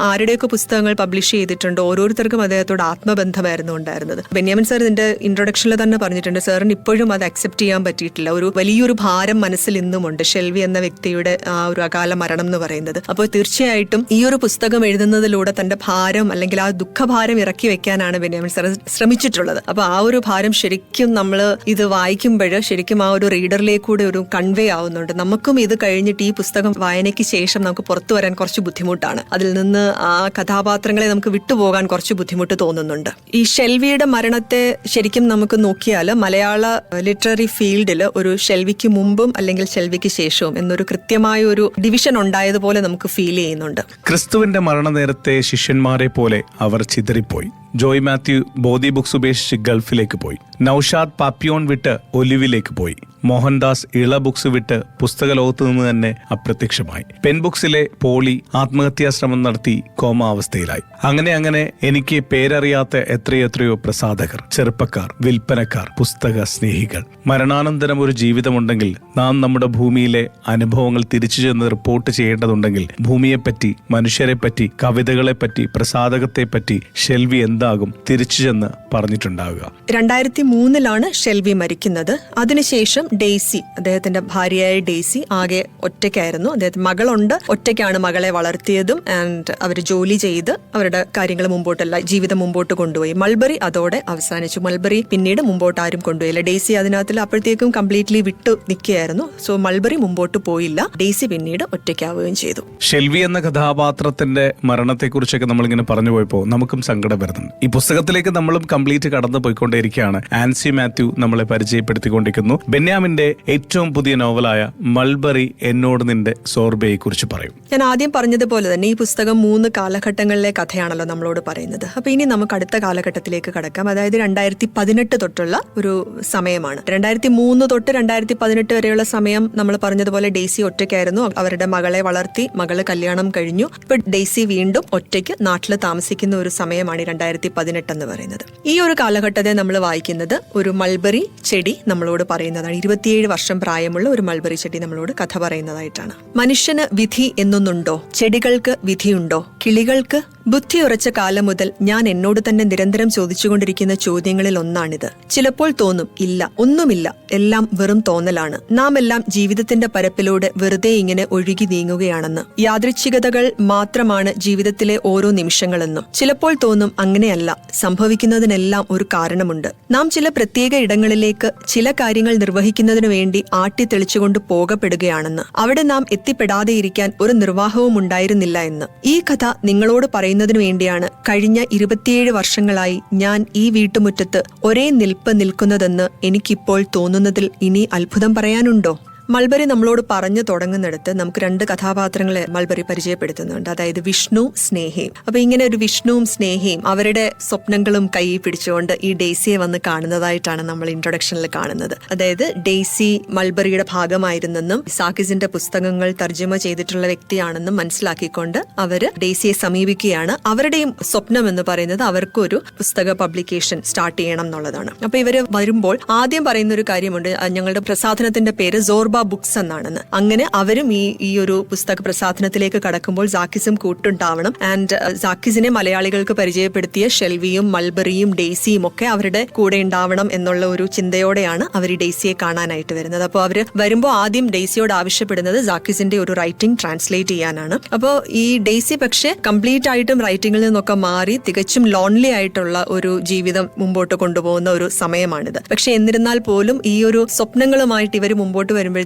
ആരുടെയൊക്കെ പുസ്തകങ്ങൾ പബ്ലിഷ് ചെയ്തിട്ടുണ്ട്, ഓരോരുത്തർക്കും അദ്ദേഹത്തോട് ആത്മബന്ധമായിരുന്നു ഉണ്ടായിരുന്നത്. ബെന്യാമിൻ സർ ഇതിന്റെ ഇൻട്രൊഡക്ഷനിൽ തന്നെ പറഞ്ഞിട്ടുണ്ട്, സാറിന് ഇപ്പോഴും അത് അക്സെപ്റ്റ് ചെയ്യാൻ പറ്റിയിട്ടില്ല. ഒരു വലിയൊരു ഭാരം മനസ്സിൽ ഇന്നുമുണ്ട് ഷെൽവി എന്ന വ്യക്തിയുടെ ആ ഒരു അകാല മരണം എന്ന് പറയുന്നത്. അപ്പോൾ തീർച്ചയായിട്ടും ഈ ഒരു പുസ്തകം എഴുതുന്നതിലൂടെ തന്റെ ഭാരം അല്ലെങ്കിൽ ആ ദുഃഖഭാരം ഇറക്കി വെക്കാനാണ് ബെന്യാമിൻ സർ ശ്രമിച്ചിട്ടുള്ളത്. അപ്പൊ ആ ഒരു ഭാരം ശരിക്കും നമ്മൾ ഇത് വായിക്കുമ്പോൾ ശരിക്കും ആ ഒരു റീഡറിലേക്ക് കൂടെ ഒരു കൺവേ ആവുന്നുണ്ട്. നമുക്കും ഇത് കഴിഞ്ഞിട്ട് ഈ പുസ്തകം വായനയ്ക്ക് ശേഷം നമുക്ക് പുറത്തു വരാൻ കുറച്ച് ബുദ്ധിമുട്ടാണ്. അതിൽ നിന്ന് ആ കഥാപാത്രങ്ങളെ നമുക്ക് വിട്ടുപോകാൻ കുറച്ച് ബുദ്ധിമുട്ട് തോന്നുന്നുണ്ട്. ഈ ഷെൽവിയുടെ മരണത്തെ ശരിക്കും നമുക്ക് നോക്കിയാൽ മലയാള ലിറ്റററി ഫീൽഡിൽ ഒരു ഷെൽവിക്ക് മുമ്പും അല്ലെങ്കിൽ ഷെൽവിക്ക് ശേഷവും എന്നൊരു കൃത്യമായ ഒരു ഡിവിഷൻ ഉണ്ടായതുപോലെ നമുക്ക് ഫീൽ ചെയ്യുന്നുണ്ട്. ക്രിസ്തുവിന്റെ മരണനേരത്തെ ശിഷ്യന്മാരെ പോലെ അവർ ചിതറിപ്പോയി. ജോയ് മാത്യു ബോധി ബുക്സ് ഉപേക്ഷിച്ച് ഗൾഫിലേക്ക് പോയി. നൌഷാദ് പാപ്പിയോൺ വിട്ട് ഒലിവിലേക്ക് പോയി. മോഹൻദാസ് ഇള ബുക്സ് വിട്ട് പുസ്തക ലോകത്ത് നിന്ന് തന്നെ അപ്രത്യക്ഷമായി. പെൻ ബുക്സിലെ പോളി ആത്മഹത്യാശ്രമം നടത്തി കോമാവസ്ഥയിലായി. അങ്ങനെ എനിക്ക് പേരറിയാത്ത എത്രയെത്രയോ പ്രസാധകർ, ചെറുപ്പക്കാർ, വിൽപ്പനക്കാർ, പുസ്തക സ്നേഹികൾ. മരണാനന്തരം ഒരു ജീവിതമുണ്ടെങ്കിൽ നാം നമ്മുടെ ഭൂമിയിലെ അനുഭവങ്ങൾ തിരിച്ചു ചെന്ന് റിപ്പോർട്ട് ചെയ്യേണ്ടതുണ്ടെങ്കിൽ ഭൂമിയെപ്പറ്റി, മനുഷ്യരെപ്പറ്റി, കവിതകളെപ്പറ്റി, പ്രസാധകത്തെപ്പറ്റി ഷെൽവി എന്താകും തിരിച്ചു ചെന്ന് പറഞ്ഞിട്ടുണ്ടാവുക. 2003 ഷെൽവി മരിക്കുന്നത്. അതിനുശേഷം ഡെയ്സി, അദ്ദേഹത്തിന്റെ ഭാര്യയായ ഡെയ്സി ആകെ ഒറ്റയ്ക്കായിരുന്നു. അദ്ദേഹത്തിന് മകളുണ്ട്, ഒറ്റയ്ക്കാണ് മകളെ വളർത്തിയതും. ആൻഡ് അവർ ജോലി ചെയ്ത് അവരുടെ കാര്യങ്ങൾ മുമ്പോട്ടല്ല, ജീവിതം മുമ്പോട്ട് കൊണ്ടുപോയി. മൾബറി അതോടെ അവസാനിച്ചു. മൾബറി പിന്നീട് മുമ്പോട്ട് ആരും കൊണ്ടുപോയില്ല. ഡെയ്സി അതിനകത്തിൽ അപ്പോഴത്തേക്കും കംപ്ലീറ്റ്ലി വിട്ടു നിൽക്കുകയായിരുന്നു. സോ മൾബറി മുമ്പോട്ട് പോയില്ല. ഡെയ്സി പിന്നീട് ഒറ്റയ്ക്കാവുകയും ചെയ്തു. ഷെൽവി എന്ന കഥാപാത്രത്തിന്റെ മരണത്തെക്കുറിച്ചൊക്കെ നമ്മളിങ്ങനെ പറഞ്ഞു പോയപ്പോൾ നമുക്കും സങ്കടം വരുന്നുണ്ട്. ഈ പുസ്തകത്തിലേക്ക് നമ്മളും കംപ്ലീറ്റ് കടന്നു പോയിക്കൊണ്ടേയിരിക്കുകയാണ്. ആൻസി മാത്യു നമ്മളെ പരിചയപ്പെടുത്തിക്കൊണ്ടിരിക്കുന്നു. ബെന്യാമിന്റെ ഏറ്റവും പുതിയ നോവലായ മൾബറി എന്നോട് നിന്റെ സോർബയെ കുറിച്ച് പറയും. ഞാൻ ആദ്യം പറഞ്ഞതുപോലെ തന്നെ ഈ പുസ്തകം 3 കാലഘട്ടങ്ങളിലെ കഥയാണല്ലോ നമ്മളോട് പറയുന്നത്. അപ്പൊ ഇനി നമുക്ക് അടുത്ത കാലഘട്ടത്തിലേക്ക് കടക്കാം. അതായത് 2018 തൊട്ടുള്ള ഒരു സമയമാണ്. 2003 തൊട്ട് 2018 വരെയുള്ള സമയം നമ്മൾ പറഞ്ഞതുപോലെ ഡെയ്സി ഒറ്റയ്ക്കായിരുന്നു. അവരുടെ മകളെ വളർത്തി, മകള് കല്യാണം കഴിഞ്ഞു. ഇപ്പൊ ഡെയ്സി വീണ്ടും ഒറ്റയ്ക്ക് നാട്ടിൽ താമസിക്കുന്ന ഒരു സമയമാണ് 2018 എന്ന് പറയുന്നത്. ഈ ഒരു കാലഘട്ടത്തെ നമ്മൾ വായിക്കുന്നത് ഒരു മൾബറി ചെടി നമ്മളോട് പറയുന്നതാണ്. 27 വർഷം പ്രായമുള്ള ഒരു മൾബറി ചെടി നമ്മളോട് കഥ പറയുന്നതായിട്ടാണ്. മനുഷ്യന് വിധി എന്നൊന്നുണ്ടോ? ചെടികൾക്ക് വിധിയുണ്ടോ? കിളികൾക്ക്? ബുദ്ധിയുറച്ച കാലം മുതൽ ഞാൻ എന്നോട് തന്നെ നിരന്തരം ചോദിച്ചുകൊണ്ടിരിക്കുന്ന ചോദ്യങ്ങളിൽ ഒന്നാണിത്. ചിലപ്പോൾ തോന്നും, ഇല്ല, ഒന്നുമില്ല, എല്ലാം വെറും തോന്നലാണ്. നാം എല്ലാം ജീവിതത്തിന്റെ പരപ്പിലൂടെ വെറുതെ ഇങ്ങനെ ഒഴുകി നീങ്ങുകയാണെന്ന്. യാദൃച്ഛികതകൾ മാത്രമാണ് ജീവിതത്തിലെ ഓരോ നിമിഷങ്ങളെന്നും. ചിലപ്പോൾ തോന്നും, അങ്ങനെയല്ല, സംഭവിക്കുന്നതിനെല്ലാം ഒരു കാരണമുണ്ട്. നാം ചില പ്രത്യേക ഇടങ്ങളിലേക്ക് ചില കാര്യങ്ങൾ നിർവഹിക്കുന്നതിനു വേണ്ടി ആട്ടി തെളിച്ചുകൊണ്ട് പോകപ്പെടുകയാണെന്ന്. അവിടെ നാം എത്തിപ്പെടാതെ ഇരിക്കാൻ ഒരു നിർവാഹവും ഉണ്ടായിരുന്നില്ല എന്ന്. ഈ കഥ നിങ്ങളോട് പറയുന്നതിനു വേണ്ടിയാണ് കഴിഞ്ഞ 27 വർഷങ്ങളായി ഞാൻ ഈ വീട്ടുമുറ്റത്ത് ഒരേ നിൽപ്പ് നിൽക്കുന്നതെന്ന് എനിക്കിപ്പോൾ തോന്നുന്നതിൽ ഇനി അത്ഭുതം പറയാനുണ്ടോ? മൾബറി നമ്മളോട് പറഞ്ഞു തുടങ്ങുന്നിടത്ത് നമുക്ക് 2 കഥാപാത്രങ്ങളെ മൾബറി പരിചയപ്പെടുത്തുന്നുണ്ട്. അതായത് വിഷ്ണു, സ്നേഹയും. അപ്പൊ ഇങ്ങനെ ഒരു വിഷ്ണുവും സ്നേഹയും അവരുടെ സ്വപ്നങ്ങളും കൈ പിടിച്ചുകൊണ്ട് ഈ ഡെയ്സിയെ വന്ന് കാണുന്നതായിട്ടാണ് നമ്മൾ ഇൻട്രൊഡക്ഷനിൽ കാണുന്നത്. അതായത് ഡെയ്സി മൾബറിയുടെ ഭാഗമായിരുന്നെന്നും സാക്കിസിന്റെ പുസ്തകങ്ങൾ തർജ്ജമ ചെയ്തിട്ടുള്ള വ്യക്തിയാണെന്നും മനസ്സിലാക്കിക്കൊണ്ട് അവര് ഡെയ്സിയെ സമീപിക്കുകയാണ്. അവരുടെയും സ്വപ്നം എന്ന് പറയുന്നത് അവർക്കൊരു പുസ്തക പബ്ലിക്കേഷൻ സ്റ്റാർട്ട് ചെയ്യണം എന്നുള്ളതാണ്. അപ്പൊ ഇവര് വരുമ്പോൾ ആദ്യം പറയുന്ന ഒരു കാര്യമുണ്ട്, ഞങ്ങളുടെ പ്രസാധനത്തിന്റെ പേര് സോർബ ബുക്സ് എന്നാണെന്ന്. അങ്ങനെ അവരും ഈ ഒരു പുസ്തക പ്രസാധനത്തിലേക്ക് കടക്കുമ്പോൾ സാക്കിസും കൂട്ടുണ്ടാവണം. ആൻഡ് സാക്കിസിനെ മലയാളികൾക്ക് പരിചയപ്പെടുത്തിയ ഷെൽവിയും മൾബറിയും ഡെയ്സിയും ഒക്കെ അവരുടെ കൂടെ ഉണ്ടാവണം എന്നുള്ള ഒരു ചിന്തയോടെയാണ് അവർ ഈ ഡെയ്സിയെ കാണാനായിട്ട് വരുന്നത്. അപ്പോൾ അവര് വരുമ്പോൾ ആദ്യം ഡെയ്സിയോട് ആവശ്യപ്പെടുന്നത് സാക്കിസിന്റെ ഒരു റൈറ്റിംഗ് ട്രാൻസ്ലേറ്റ് ചെയ്യാനാണ്. അപ്പോൾ ഈ ഡെയ്സി പക്ഷെ കംപ്ലീറ്റ് ആയിട്ടും റൈറ്റിംഗിൽ നിന്നൊക്കെ മാറി തികച്ചും ലോൺലി ആയിട്ടുള്ള ഒരു ജീവിതം മുമ്പോട്ട് കൊണ്ടുപോകുന്ന ഒരു സമയമാണിത്. പക്ഷെ എന്നിരുന്നാൽ പോലും ഈ ഒരു സ്വപ്നങ്ങളുമായിട്ട് ഇവർ മുമ്പോട്ട് വരുമ്പോഴത്തേക്ക്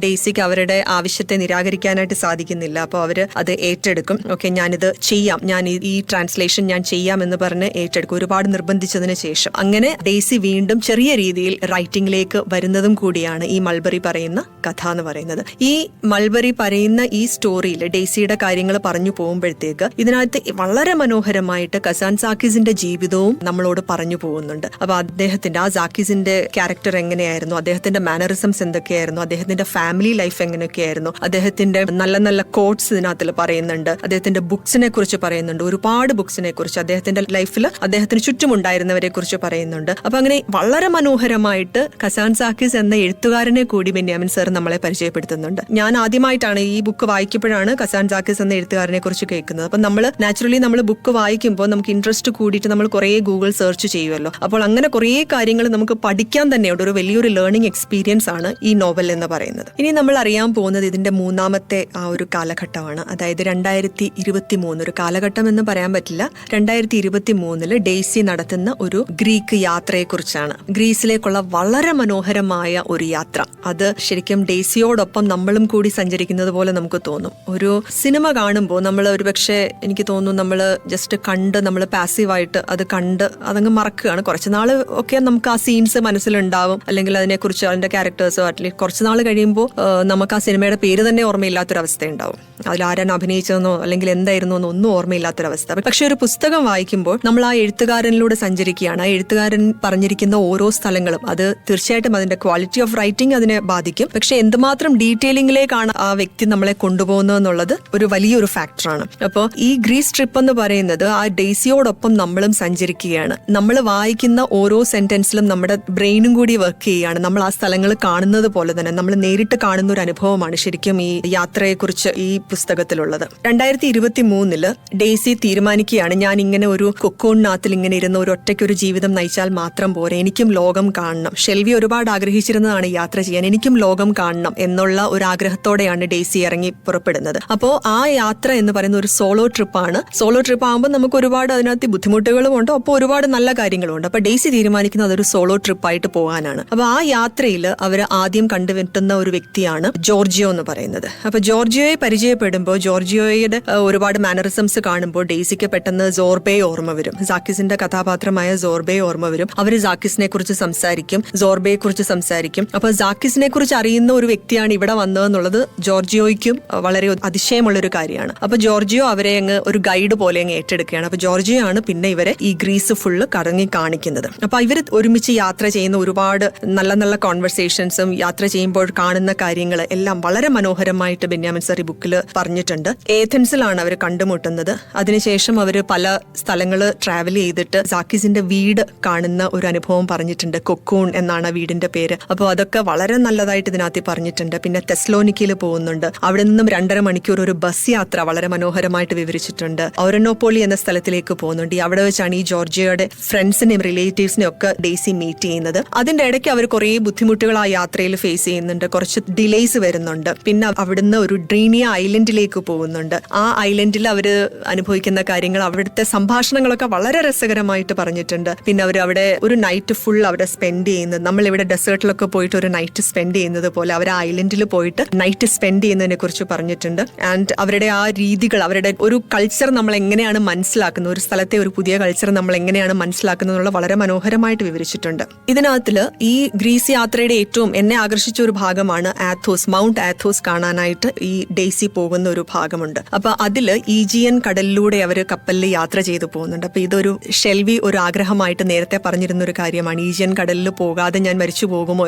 ഡെയ്സിക്ക് അവരുടെ ആവശ്യത്തെ നിരാകരിക്കാനായിട്ട് സാധിക്കുന്നില്ല. അപ്പോൾ അവര് അത് ഏറ്റെടുക്കും. ഓക്കെ, ഞാനിത് ചെയ്യാം, ഞാൻ ഈ ട്രാൻസ്ലേഷൻ ഞാൻ ചെയ്യാം എന്ന് പറഞ്ഞ് ഏറ്റെടുക്കും. ഒരുപാട് നിർബന്ധിച്ചതിന് ശേഷം അങ്ങനെ ഡെയ്സി വീണ്ടും ചെറിയ രീതിയിൽ റൈറ്റിംഗിലേക്ക് വരുന്നതും കൂടിയാണ് ഈ മൾബറി പറയുന്ന കഥ എന്ന് പറയുന്നത്. ഈ മൾബറി പറയുന്ന ഈ സ്റ്റോറിയിൽ ഡെയ്സിയുടെ കാര്യങ്ങൾ പറഞ്ഞു പോകുമ്പോഴത്തേക്ക് ഇതിനകത്ത് വളരെ മനോഹരമായിട്ട് കസാൻ സാക്കിസിന്റെ ജീവിതവും നമ്മളോട് പറഞ്ഞു പോകുന്നുണ്ട്. അപ്പൊ അദ്ദേഹത്തിന്റെ ആ സാക്കിസിന്റെ ക്യാരക്ടർ എങ്ങനെയായിരുന്നു, അദ്ദേഹത്തിന്റെ മാനറിസംസ് എന്തൊക്കെയായിരുന്നു, അദ്ദേഹത്തിന്റെ ഫാമിലി ലൈഫ് എങ്ങനെയൊക്കെയായിരുന്നു, അദ്ദേഹത്തിന്റെ നല്ല നല്ല കോട്ട്സ് ഇതിനകത്തിൽ പറയുന്നുണ്ട്, അദ്ദേഹത്തിന്റെ ബുക്സിനെ കുറിച്ച് പറയുന്നുണ്ട്, ഒരുപാട് ബുക്സിനെ കുറിച്ച്, അദ്ദേഹത്തിന്റെ ലൈഫിൽ അദ്ദേഹത്തിന് ചുറ്റുമുണ്ടായിരുന്നവരെ കുറിച്ച് പറയുന്നുണ്ട്. അപ്പൊ അങ്ങനെ വളരെ മനോഹരമായിട്ട് കസാൻ സാക്കിസ് എന്ന എഴുത്തുകാരനെ കൂടി ബെന്യാമിൻ സർ നമ്മളെ പരിചയപ്പെടുത്തുന്നുണ്ട്. ഞാൻ ആദ്യമായിട്ടാണ് ഈ ബുക്ക് വായിക്കുമ്പോഴാണ് കസാൻ സാക്കിസ് എന്ന എഴുത്തുകാരനെ കുറിച്ച് കേൾക്കുന്നത്. അപ്പൊ നാച്ചുറലി നമ്മൾ ബുക്ക് വായിക്കുമ്പോൾ നമുക്ക് ഇൻട്രസ്റ്റ് കൂടിയിട്ട് നമ്മൾ കുറേ ഗൂഗിൾ സെർച്ച് ചെയ്യുമല്ലോ. അപ്പോൾ അങ്ങനെ കുറേ കാര്യങ്ങൾ നമുക്ക് പഠിക്കാൻ തന്നെയുണ്ട്. ഒരു വലിയൊരു ലേണിംഗ് എക്സ്പീരിയൻസ് ആണ് ഈ നോവൽ എന്ന് പറയുന്നത്. ഇനി നമ്മൾ അറിയാൻ പോകുന്നത് ഇതിന്റെ 3ാമത്തെ ആ ഒരു കാലഘട്ടമാണ്. അതായത് 2023, ഒരു കാലഘട്ടം എന്ന് പറയാൻ പറ്റില്ല, 2023 ഡെയ്സി നടത്തുന്ന ഒരു ഗ്രീക്ക് യാത്രയെക്കുറിച്ചാണ്. ഗ്രീസിലേക്കുള്ള വളരെ മനോഹരമായ ഒരു യാത്ര. അത് ശരിക്കും ഡെയ്സിയോടൊപ്പം നമ്മളും കൂടി സഞ്ചരിക്കുന്നത് പോലെ നമുക്ക് തോന്നും. ഒരു സിനിമ കാണുമ്പോൾ നമ്മൾ ഒരുപക്ഷെ എനിക്ക് തോന്നുന്നു നമ്മൾ ജസ്റ്റ് കണ്ട് നമ്മൾ പാസീവായിട്ട് അത് കണ്ട് അതങ്ങ് മറക്കുകയാണ്. കുറച്ച് നാൾ ഒക്കെ നമുക്ക് ആ സീൻസ് മനസ്സിലുണ്ടാവും, അല്ലെങ്കിൽ അതിനെക്കുറിച്ച് അതിന്റെ ക്യാരക്ടേഴ്സോ അറ്റ്ലീസ്റ്റ് കുറച്ച് നാൾ കഴിയുമ്പോൾ നമുക്ക് ആ സിനിമയുടെ പേര് തന്നെ ഓർമ്മയില്ലാത്തൊരവസ്ഥയുണ്ടാവും. അതിൽ ആരാണ് അഭിനയിച്ചതെന്നോ അല്ലെങ്കിൽ എന്തായിരുന്നു എന്നോ ഒന്നും ഓർമ്മയില്ലാത്തൊരവസ്ഥ. പക്ഷെ ഒരു പുസ്തകം വായിക്കുമ്പോൾ നമ്മൾ ആ എഴുത്തുകാരനിലൂടെ സഞ്ചരിക്കുകയാണ്. ആ എഴുത്തുകാരൻ പറഞ്ഞിരിക്കുന്ന ഓരോ സ്ഥലങ്ങളും അത് തീർച്ചയായിട്ടും അതിന്റെ ക്വാളിറ്റി ഓഫ് റൈറ്റിംഗ് അതിനെ ബാധിക്കും. പക്ഷെ എന്തുമാത്രം ഡീറ്റെയിലിംഗിലേക്കാണ് ആ വ്യക്തി നമ്മളെ കൊണ്ടുപോകുന്നത് എന്നുള്ളത് ഒരു വലിയൊരു ഫാക്ടറാണ്. അപ്പോൾ ഈ ഗ്രീസ് ട്രിപ്പ് എന്ന് പറയുന്നത് ആ ഡെയ്സിയോടൊപ്പം നമ്മളും സഞ്ചരിക്കുകയാണ്. നമ്മൾ വായിക്കുന്ന ഓരോ സെന്റൻസിലും നമ്മുടെ ബ്രെയിനും കൂടി വർക്ക് ചെയ്യുകയാണ്. നമ്മൾ ആ സ്ഥലങ്ങൾ കാണുന്നത് പോലെ തന്നെ നമ്മൾ നേരിട്ട് കാണുന്ന ഒരു അനുഭവമാണ് ശരിക്കും ഈ യാത്രയെക്കുറിച്ച് ഈ പുസ്തകത്തിലുള്ളത്. 2023 ഡെയ്സി തീരുമാനിക്കുകയാണ്, ഞാൻ ഇങ്ങനെ ഒരു കൊക്കോണിനകത്തിൽ ഇങ്ങനെ ഇരുന്ന് ഒരു ഒറ്റയ്ക്കൊരു ജീവിതം നയിച്ചാൽ മാത്രം പോരെ, എനിക്കും ലോകം കാണണം. ഷെൽവി ഒരുപാട് ആഗ്രഹിച്ചിരുന്നതാണ് യാത്ര ചെയ്യാൻ, എനിക്കും ലോകം കാണണം എന്നുള്ള ഒരു ആഗ്രഹത്തോടെയാണ് ഡെയ്സി ഇറങ്ങി പുറപ്പെടുന്നത്. അപ്പോൾ ആ യാത്ര എന്ന് പറയുന്ന ഒരു സോളോ ട്രിപ്പാണ്. സോളോ ട്രിപ്പ് ആകുമ്പോൾ നമുക്ക് ഒരുപാട് അതിനകത്ത് ബുദ്ധിമുട്ടുകളും ഉണ്ട്, അപ്പോൾ ഒരുപാട് നല്ല കാര്യങ്ങളും ഉണ്ട്. അപ്പൊ ഡെയ്സി തീരുമാനിക്കുന്നത് അതൊരു സോളോ ട്രിപ്പായിട്ട് പോകാനാണ്. അപ്പൊ ആ യാത്രയിൽ അവർ ആദ്യം കണ്ടുവെട്ടുന്ന ഒരു വ്യക്തിയാണ് ജോർജിയോ എന്ന് പറയുന്നത്. അപ്പൊ ജോർജിയോയെ പരിചയപ്പെടുമ്പോൾ ജോർജിയോയുടെ ഒരുപാട് മാനറിസംസ് കാണുമ്പോൾ ഡെയ്സിക്ക് പെട്ടെന്ന് സോർബയെ ഓർമ്മ വരും. സാക്കിസിന്റെ കഥാപാത്രമായ സോർബയെ ഓർമ്മ വരും. അവർ സാക്കിസിനെ കുറിച്ച് സംസാരിക്കും, സോർബയെ കുറിച്ച് സംസാരിക്കും. അപ്പൊ സാക്കിസിനെ കുറിച്ച് അറിയുന്ന ഒരു വ്യക്തിയാണ് ഇവിടെ വന്നതെന്നുള്ളത് ജോർജിയോയ്ക്കും വളരെ അതിശയമുള്ള ഒരു കാര്യമാണ്. അപ്പൊ ജോർജിയോ അവരെ അങ്ങ് ഒരു ഗൈഡ് പോലെ അങ്ങ് ഏറ്റെടുക്കുകയാണ്. അപ്പൊ ജോർജിയോ ആണ് പിന്നെ ഇവരെ ഈ ഗ്രീസ് ഫുള്ള് കറങ്ങി കാണിക്കുന്നത്. അപ്പൊ ഇവർ ഒരുമിച്ച് യാത്ര ചെയ്യുന്ന ഒരുപാട് നല്ല നല്ല കോൺവെർസേഷൻസും യാത്ര ചെയ്യുമ്പോൾ കാണുന്ന കാര്യങ്ങൾ എല്ലാം വളരെ മനോഹരമായിട്ട് ബെന്യാമിൻ സർ ഈ ബുക്കിൽ പറഞ്ഞിട്ടുണ്ട്. ഏഥൻസിലാണ് അവർ കണ്ടുമുട്ടുന്നത്. അതിനുശേഷം അവർ പല സ്ഥലങ്ങൾ ട്രാവൽ ചെയ്തിട്ട് സാക്കിസിന്റെ വീട് കാണുന്ന ഒരു അനുഭവം പറഞ്ഞിട്ടുണ്ട്. കൊക്കൂൺ എന്നാണ് ആ വീടിന്റെ പേര്. അപ്പോൾ അതൊക്കെ വളരെ നല്ലതായിട്ട് ഇതിനകത്ത് പറഞ്ഞിട്ടുണ്ട്. പിന്നെ തെസ്ലോനിക്കയിൽ പോകുന്നുണ്ട്. അവിടെ നിന്നും 2.5 മണിക്കൂർ ഒരു ബസ് യാത്ര വളരെ മനോഹരമായിട്ട് വിവരിച്ചിട്ടുണ്ട്. ഔരനോപോളി എന്ന സ്ഥലത്തിലേക്ക് പോകുന്നുണ്ട്. അവിടെ വെച്ചാണ് ഈ ജോർജിയയുടെ ഫ്രണ്ട്സിനെയും റിലേറ്റീവ്സിനെയും ഒക്കെ ഡെയ്സി മീറ്റ് ചെയ്യുന്നത്. അതിന്റെ ഇടയ്ക്ക് അവർ കുറേ ബുദ്ധിമുട്ടുകൾ ആ യാത്രയിൽ ഫേസ് ചെയ്യുന്നുണ്ട്. കുറച്ച് ഡിലേസ് വരുന്നുണ്ട്. പിന്നെ അവിടുന്ന് ഒരു ഡ്രീനിയ ഐലൻഡിലേക്ക് പോകുന്നുണ്ട്. ആ ഐലൻഡിൽ അവർ അനുഭവിക്കുന്ന കാര്യങ്ങൾ, അവിടുത്തെ സംഭാഷണങ്ങളൊക്കെ വളരെ രസകരമായിട്ട് പറഞ്ഞിട്ടുണ്ട്. പിന്നെ അവർ അവിടെ ഒരു നൈറ്റ് ഫുൾ അവിടെ സ്പെൻഡ് ചെയ്യുന്നത്, നമ്മളിവിടെ ഡെസേർട്ടിലൊക്കെ പോയിട്ട് ഒരു നൈറ്റ് സ്പെൻഡ് ചെയ്യുന്നത് പോലെ അവർ ഐലൻഡിൽ പോയിട്ട് നൈറ്റ് സ്പെൻഡ് ചെയ്യുന്നതിനെ കുറിച്ച് പറഞ്ഞിട്ടുണ്ട്. ആൻഡ് അവരുടെ ആ രീതികൾ, അവരുടെ ഒരു കൾച്ചർ നമ്മൾ എങ്ങനെയാണ് മനസ്സിലാക്കുന്നത്, ഒരു സ്ഥലത്തെ ഒരു പുതിയ കൾച്ചർ നമ്മൾ എങ്ങനെയാണ് മനസ്സിലാക്കുന്നത് എന്നുള്ള വളരെ മനോഹരമായിട്ട് വിവരിച്ചിട്ടുണ്ട്. ഇതിനകത്തില് ഈ ഗ്രീസ് യാത്രയുടെ ഏറ്റവും എന്നെ ആകർഷിച്ച ഒരു ഭാഗമാണ് ആഥോസ്, മൗണ്ട് ആഥോസ് കാണാനായിട്ട് ഈ ഡെയ്സി പോകുന്ന ഒരു ഭാഗമുണ്ട്. അപ്പൊ അതില് ഈജിയൻ കടലിലൂടെ അവർ കപ്പലിൽ യാത്ര ചെയ്തു പോകുന്നുണ്ട്. അപ്പൊ ഇതൊരു ഷെൽവി ഒരു ആഗ്രഹമായിട്ട് നേരത്തെ പറഞ്ഞിരുന്ന ഒരു കാര്യമാണ്, ഈജിയൻ കടലിൽ പോകാതെ ഞാൻ മരിച്ചു പോകുമോ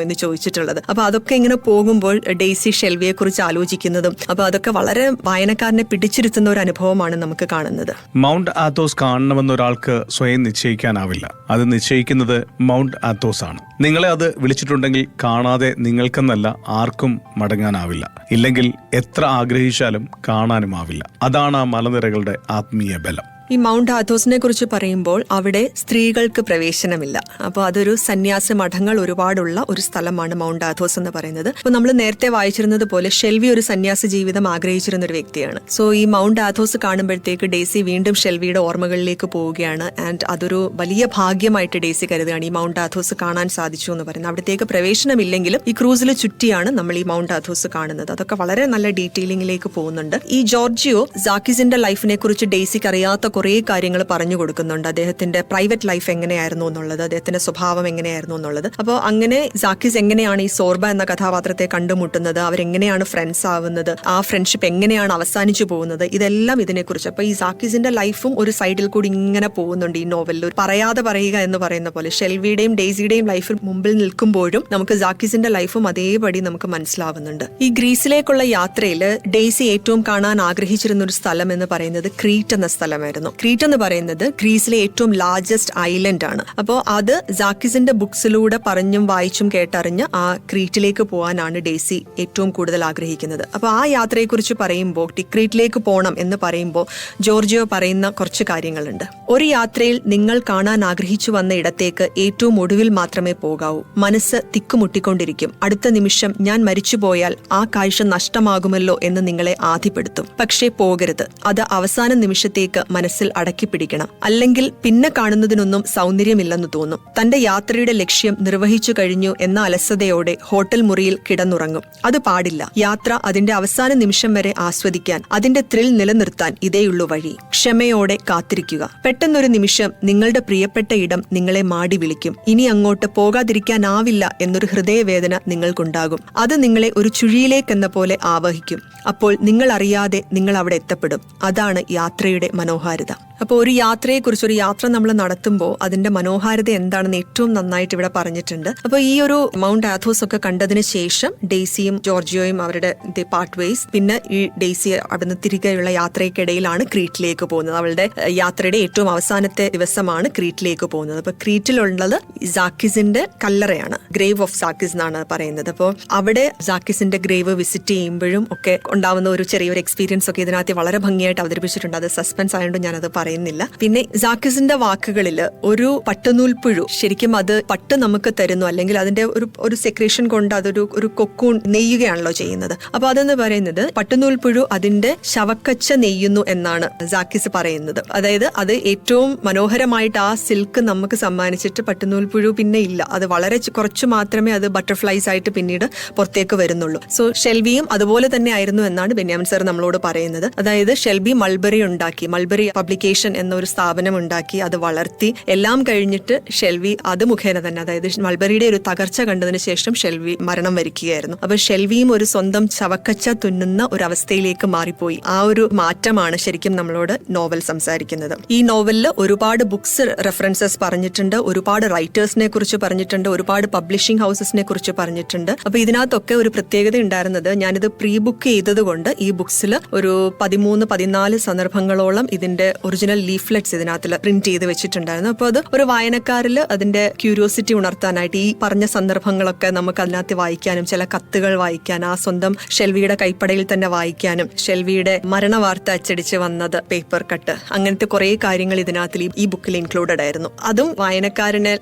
എന്ന് ചോദിച്ചിട്ടുള്ളത്. അപ്പൊ അതൊക്കെ ഇങ്ങനെ പോകുമ്പോൾ ഡെയ്സി ഷെൽവിയെ കുറിച്ച് ആലോചിക്കുന്നതും അപ്പൊ അതൊക്കെ വളരെ വായനക്കാരനെ പിടിച്ചിരുത്തുന്ന ഒരു അനുഭവമാണ് നമുക്ക് കാണുന്നത്. മൗണ്ട് ആഥോസ് കാണണമെന്ന് ഒരാൾക്ക് സ്വയം നിശ്ചയിക്കാനാവില്ല. അത് നിശ്ചയിക്കുന്നത് മൗണ്ട് ആഥോസ് ആണ്. നിങ്ങളെ അത് വിളിച്ചിട്ടുണ്ടെങ്കിൽ കാണാതെ നിങ്ങൾക്കെന്നല്ല ആർക്കും മടങ്ങാനാവില്ല. ഇല്ലെങ്കിൽ എത്ര ആഗ്രഹിച്ചാലും കാണാനുമാവില്ല. അതാണ് ആ മലനിരകളുടെ ആത്മീയ ബലം. ഈ മൗണ്ട് ആഥോസിനെ കുറിച്ച് പറയുമ്പോൾ അവിടെ സ്ത്രീകൾക്ക് പ്രവേശനമില്ല. അപ്പോൾ അതൊരു സന്യാസ മഠങ്ങൾ ഒരുപാടുള്ള ഒരു സ്ഥലമാണ് മൗണ്ട് ആഥോസ് എന്ന് പറയുന്നത്. അപ്പോൾ നമ്മൾ നേരത്തെ വായിച്ചിരുന്നത് പോലെ ഷെൽവി ഒരു സന്യാസ ജീവിതം ആഗ്രഹിച്ചിരുന്ന ഒരു വ്യക്തിയാണ്. സോ ഈ മൗണ്ട് ആഥോസ് കാണുമ്പോഴത്തേക്ക് ഡെയ്സി വീണ്ടും ഷെൽവിയുടെ ഓർമ്മകളിലേക്ക് പോവുകയാണ്. ആൻഡ് അതൊരു വലിയ ഭാഗ്യമായിട്ട് ഡെയ്സി കരുതുകയാണ് ഈ മൗണ്ട് ആഥോസ് കാണാൻ സാധിച്ചു എന്ന് പറയുന്നത്. അവിടത്തേക്ക് പ്രവേശനമില്ലെങ്കിലും ഈ ക്രൂസിൽ ചുറ്റിയാണ് നമ്മൾ ഈ മൗണ്ട് ആഥോസ് കാണുന്നത്. അതൊക്കെ വളരെ നല്ല ഡീറ്റെയിലിംഗിലേക്ക് പോകുന്നുണ്ട്. ഈ ജോർജിയോ സാക്കിസിന്റെ ലൈഫിനെ കുറിച്ച് ഡെയ്സിക്ക് അറിയാത്ത കുറേ കാര്യങ്ങൾ പറഞ്ഞു കൊടുക്കുന്നുണ്ട്. അദ്ദേഹത്തിന്റെ പ്രൈവറ്റ് ലൈഫ് എങ്ങനെയായിരുന്നു എന്നുള്ളത്, അദ്ദേഹത്തിന്റെ സ്വഭാവം എങ്ങനെയായിരുന്നു എന്നുള്ളത്. അപ്പോൾ അങ്ങനെ സാക്കിസ് എങ്ങനെയാണ് ഈ സോർബ എന്ന കഥാപാത്രത്തെ കണ്ടുമുട്ടുന്നത്, അവരെങ്ങനെയാണ് ഫ്രണ്ട്സ് ആവുന്നത്, ആ ഫ്രണ്ട്ഷിപ്പ് എങ്ങനെയാണ് അവസാനിച്ചു പോകുന്നത്, ഇതെല്ലാം ഇതിനെക്കുറിച്ച്. അപ്പൊ ഈ സാക്കിസിന്റെ ലൈഫും ഒരു സൈഡിൽ കൂടി ഇങ്ങനെ പോകുന്നുണ്ട് ഈ നോവലിൽ. പറയാതെ പറയുക എന്ന് പറയുന്ന പോലെ ഷെൽവിയുടെയും ഡെയ്സിയുടെയും ലൈഫിൽ മുമ്പിൽ നിൽക്കുമ്പോഴും നമുക്ക് സാക്കിസിന്റെ ലൈഫും അതേപടി നമുക്ക് മനസ്സിലാവുന്നുണ്ട്. ഈ ഗ്രീസിലേക്കുള്ള യാത്രയിൽ ഡെയ്സി ഏറ്റവും കാണാൻ ആഗ്രഹിച്ചിരുന്ന ഒരു സ്ഥലം എന്ന് പറയുന്നത് ക്രീറ്റ് എന്ന സ്ഥലമായിരുന്നു. ക്രീറ്റ് എന്ന് പറയുന്നത് ഗ്രീസിലെ ഏറ്റവും ലാർജസ്റ്റ് ഐലൻഡ് ആണ്. അപ്പോൾ അത് സാക്കിസിന്റെ ബുക്സിലൂടെ പറഞ്ഞും വായിച്ചും കേട്ടറിഞ്ഞ് ആ ക്രീറ്റിലേക്ക് പോകാനാണ് ഡെയ്സി ഏറ്റവും കൂടുതൽ ആഗ്രഹിക്കുന്നത്. അപ്പോൾ ആ യാത്രയെക്കുറിച്ച് പറയുമ്പോൾ ക്രീറ്റിലേക്ക് പോകണം എന്ന് പറയുമ്പോൾ ജോർജിയോ പറയുന്ന കുറച്ച് കാര്യങ്ങളുണ്ട്. ഒരു യാത്രയിൽ നിങ്ങൾ കാണാൻ ആഗ്രഹിച്ചു വന്ന ഇടത്തേക്ക് ഏറ്റവും ഒടുവിൽ മാത്രമേ പോകാവൂ. മനസ്സ് തിക്കുമുട്ടിക്കൊണ്ടിരിക്കും. അടുത്ത നിമിഷം ഞാൻ മരിച്ചുപോയാൽ ആ കാഴ്ച നഷ്ടമാകുമല്ലോ എന്ന് നിങ്ങളെ ആധിപ്പെടുത്തും. പക്ഷേ പോകരുത്. അത് അവസാന നിമിഷത്തേക്ക് മനസ്സിൽ മനസ്സിൽ അടക്കി പിടിക്കണം. അല്ലെങ്കിൽ പിന്നെ കാണുന്നതിനൊന്നും സൗന്ദര്യമില്ലെന്ന് തോന്നും. തന്റെ യാത്രയുടെ ലക്ഷ്യം നിർവഹിച്ചു കഴിഞ്ഞു എന്ന അലസതയോടെ ഹോട്ടൽ മുറിയിൽ കിടന്നുറങ്ങും. അത് പാടില്ല. യാത്ര അതിന്റെ അവസാന നിമിഷം വരെ ആസ്വദിക്കാൻ, അതിന്റെ ത്രിൽ നിലനിർത്താൻ ഇതേയുള്ളൂ വഴി. ക്ഷമയോടെ കാത്തിരിക്കുക. പെട്ടെന്നൊരു നിമിഷം നിങ്ങളുടെ പ്രിയപ്പെട്ട ഇടം നിങ്ങളെ മാടി വിളിക്കും. ഇനി അങ്ങോട്ട് പോകാതിരിക്കാനാവില്ല എന്നൊരു ഹൃദയവേദന നിങ്ങൾക്കുണ്ടാകും. അത് നിങ്ങളെ ഒരു ചുഴിയിലേക്കെന്ന പോലെ ആവഹിക്കും. അപ്പോൾ നിങ്ങൾ അറിയാതെ നിങ്ങൾ അവിടെ എത്തപ്പെടും. അതാണ് യാത്രയുടെ മനോഹാരിത. അപ്പോൾ ഒരു യാത്രയെക്കുറിച്ച്, ഒരു യാത്ര നമ്മൾ നടത്തുമ്പോൾ അതിന്റെ മനോഹാരിത എന്താണെന്ന് ഏറ്റവും നന്നായിട്ട് ഇവിടെ പറഞ്ഞിട്ടുണ്ട്. അപ്പോൾ ഈ ഒരു മൗണ്ട് ആഥോസ് ഒക്കെ കണ്ടതിന് ശേഷം ഡെയ്സിയും ജോർജിയോയും അവരുടെ പാർട്ട് വേസ്, പിന്നെ ഈ ഡെയ്സി അവിടുന്ന് തിരികെയുള്ള യാത്രയ്ക്കിടയിലാണ് ക്രീറ്റിലേക്ക് പോകുന്നത്. അവളുടെ യാത്രയുടെ ഏറ്റവും അവസാനത്തെ ദിവസമാണ് ക്രീറ്റിലേക്ക് പോകുന്നത്. അപ്പോൾ ക്രീറ്റിലുള്ളത് സാക്കിസിന്റെ കല്ലറയാണ്, ഗ്രേവ് ഓഫ് സാക്കിസ് എന്നാണ് പറയുന്നത്. അപ്പോൾ അവിടെ സാക്കിസിന്റെ ഗ്രേവ് വിസിറ്റ് ചെയ്യുമ്പോഴും ഒക്കെ ഉണ്ടാവുന്ന ഒരു ചെറിയൊരു എക്സ്പീരിയൻസ് ഒക്കെ ഇതിനകത്ത് വളരെ ഭംഗിയായിട്ട് അവതരിപ്പിച്ചിട്ടുണ്ട്. അത് സസ്പെൻസ് ആയതുകൊണ്ട് ഞാനത് പറയുന്നില്ല. പിന്നെ സാക്കിസിന്റെ വാക്കുകളിൽ ഒരു പട്ടുനൂൽപ്പുഴു ശരിക്കും അത് പട്ട് നമുക്ക് തരുന്നു, അല്ലെങ്കിൽ അതിന്റെ ഒരു സെക്രേഷൻ കൊണ്ട് അതൊരു കൊക്കൂൺ നെയ്യുകയാണല്ലോ ചെയ്യുന്നത്. അപ്പൊ അതെന്ന് പറയുന്നത് പട്ടുനൂൽപ്പുഴു അതിന്റെ ശവക്കച്ച നെയ്യുന്നു എന്നാണ് സാക്കിസ് പറയുന്നത്. അതായത് അത് ഏറ്റവും മനോഹരമായിട്ട് ആ സിൽക്ക് നമുക്ക് സമ്മാനിച്ചിട്ട് പട്ടുനൂൽപ്പുഴു പിന്നെ ഇല്ല, അത് വളരെ കുറച്ച് മാത്രമേ അത് ബട്ടർഫ്ലൈസ് ആയിട്ട് പിന്നീട് പുറത്തേക്ക് വരുന്നുള്ളൂ. സോ ഷെൽവിയും അതുപോലെ തന്നെ ആയിരുന്നു എന്നാണ് ബെന്യാമിൻ സർ നമ്മളോട് പറയുന്നത്. അതായത് ഷെൽബി മൾബറി ഉണ്ടാക്കി, മൾബറി പബ്ലിക്കേഷൻ എന്നൊരു സ്ഥാപനം ഉണ്ടാക്കി, അത് വളർത്തി എല്ലാം കഴിഞ്ഞിട്ട് ഷെൽവി അത് മുഖേന തന്നെ, അതായത് മൾബറിയുടെ ഒരു തകർച്ച കണ്ടതിന് ശേഷം ഷെൽവി മരണം വരിക്കുകയായിരുന്നു. അപ്പൊ ഷെൽവിയും ഒരു സ്വന്തം ചവക്കച്ച തുന്നുന്ന ഒരു അവസ്ഥയിലേക്ക് മാറിപ്പോയി. ആ ഒരു മാറ്റമാണ് ശരിക്കും നമ്മളോട് നോവൽ സംസാരിക്കുന്നത്. ഈ നോവലിൽ ഒരുപാട് ബുക്സ് റെഫറൻസസ് പറഞ്ഞിട്ടുണ്ട്, ഒരുപാട് റൈറ്റേഴ്സിനെ കുറിച്ച് പറഞ്ഞിട്ടുണ്ട്, ഒരുപാട് പബ്ലിഷിംഗ് ഹൗസസിനെ കുറിച്ച് പറഞ്ഞിട്ടുണ്ട്. അപ്പൊ ഇതിനകത്തൊക്കെ ഒരു പ്രത്യേകത ഉണ്ടായിരുന്നത്, ഞാനിത് പ്രീ ബുക്ക് ചെയ്തത് കൊണ്ട് ഈ ബുക്സിൽ ഒരു 13-14 സന്ദർഭങ്ങളോളം ഇതിന്റെ ഒറിജിനൽ ലീഫ്ലെറ്റ്സ് ഇതിനകത്ത് പ്രിന്റ് ചെയ്ത് വെച്ചിട്ടുണ്ടായിരുന്നു. അപ്പോൾ അത് ഒരു വായനക്കാരിൽ അതിന്റെ ക്യൂരിയോസിറ്റി ഉണർത്താനായിട്ട് ഈ പറഞ്ഞ സന്ദർഭങ്ങളൊക്കെ നമുക്ക് അതിനകത്ത് വായിക്കാനും, ചില കത്തുകൾ വായിക്കാൻ, ആ സ്വന്തം ഷെൽവിയുടെ കൈപ്പടയിൽ തന്നെ വായിക്കാനും, ഷെൽവിയുടെ മരണ വാർത്ത അച്ചടിച്ച് വന്നത് പേപ്പർ കട്ട്, അങ്ങനത്തെ കുറെ കാര്യങ്ങൾ ഇതിനകത്ത് ഈ ബുക്കിൽ ഇൻക്ലൂഡഡ് ആയിരുന്നു. അതും വായനക്കാരനെ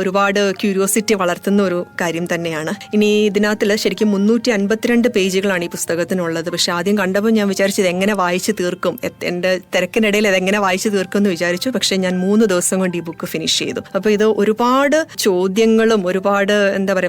ഒരുപാട് ക്യൂരിയോസിറ്റി വളർത്തുന്ന ഒരു കാര്യം തന്നെയാണ്. ഇനി ഇതിനകത്തിൽ ശരിക്കും 352 പേജുകളാണ് ഈ പുസ്തകത്തിനുള്ളത്. പക്ഷെ ആദ്യം കണ്ടപ്പോൾ ഞാൻ വിചാരിച്ചത് എങ്ങനെ വായിച്ച് തീർക്കും, എന്റെ തിരക്കിനിടയിൽ അതെങ്ങനെ വായിച്ചു തീർക്കും എന്ന് വിചാരിച്ചു. പക്ഷെ ഞാൻ 3 ദിവസം കൊണ്ട് ഈ ബുക്ക് ഫിനിഷ് ചെയ്തു. അപ്പൊ ഇത് ഒരുപാട് ചോദ്യങ്ങളും ഒരുപാട്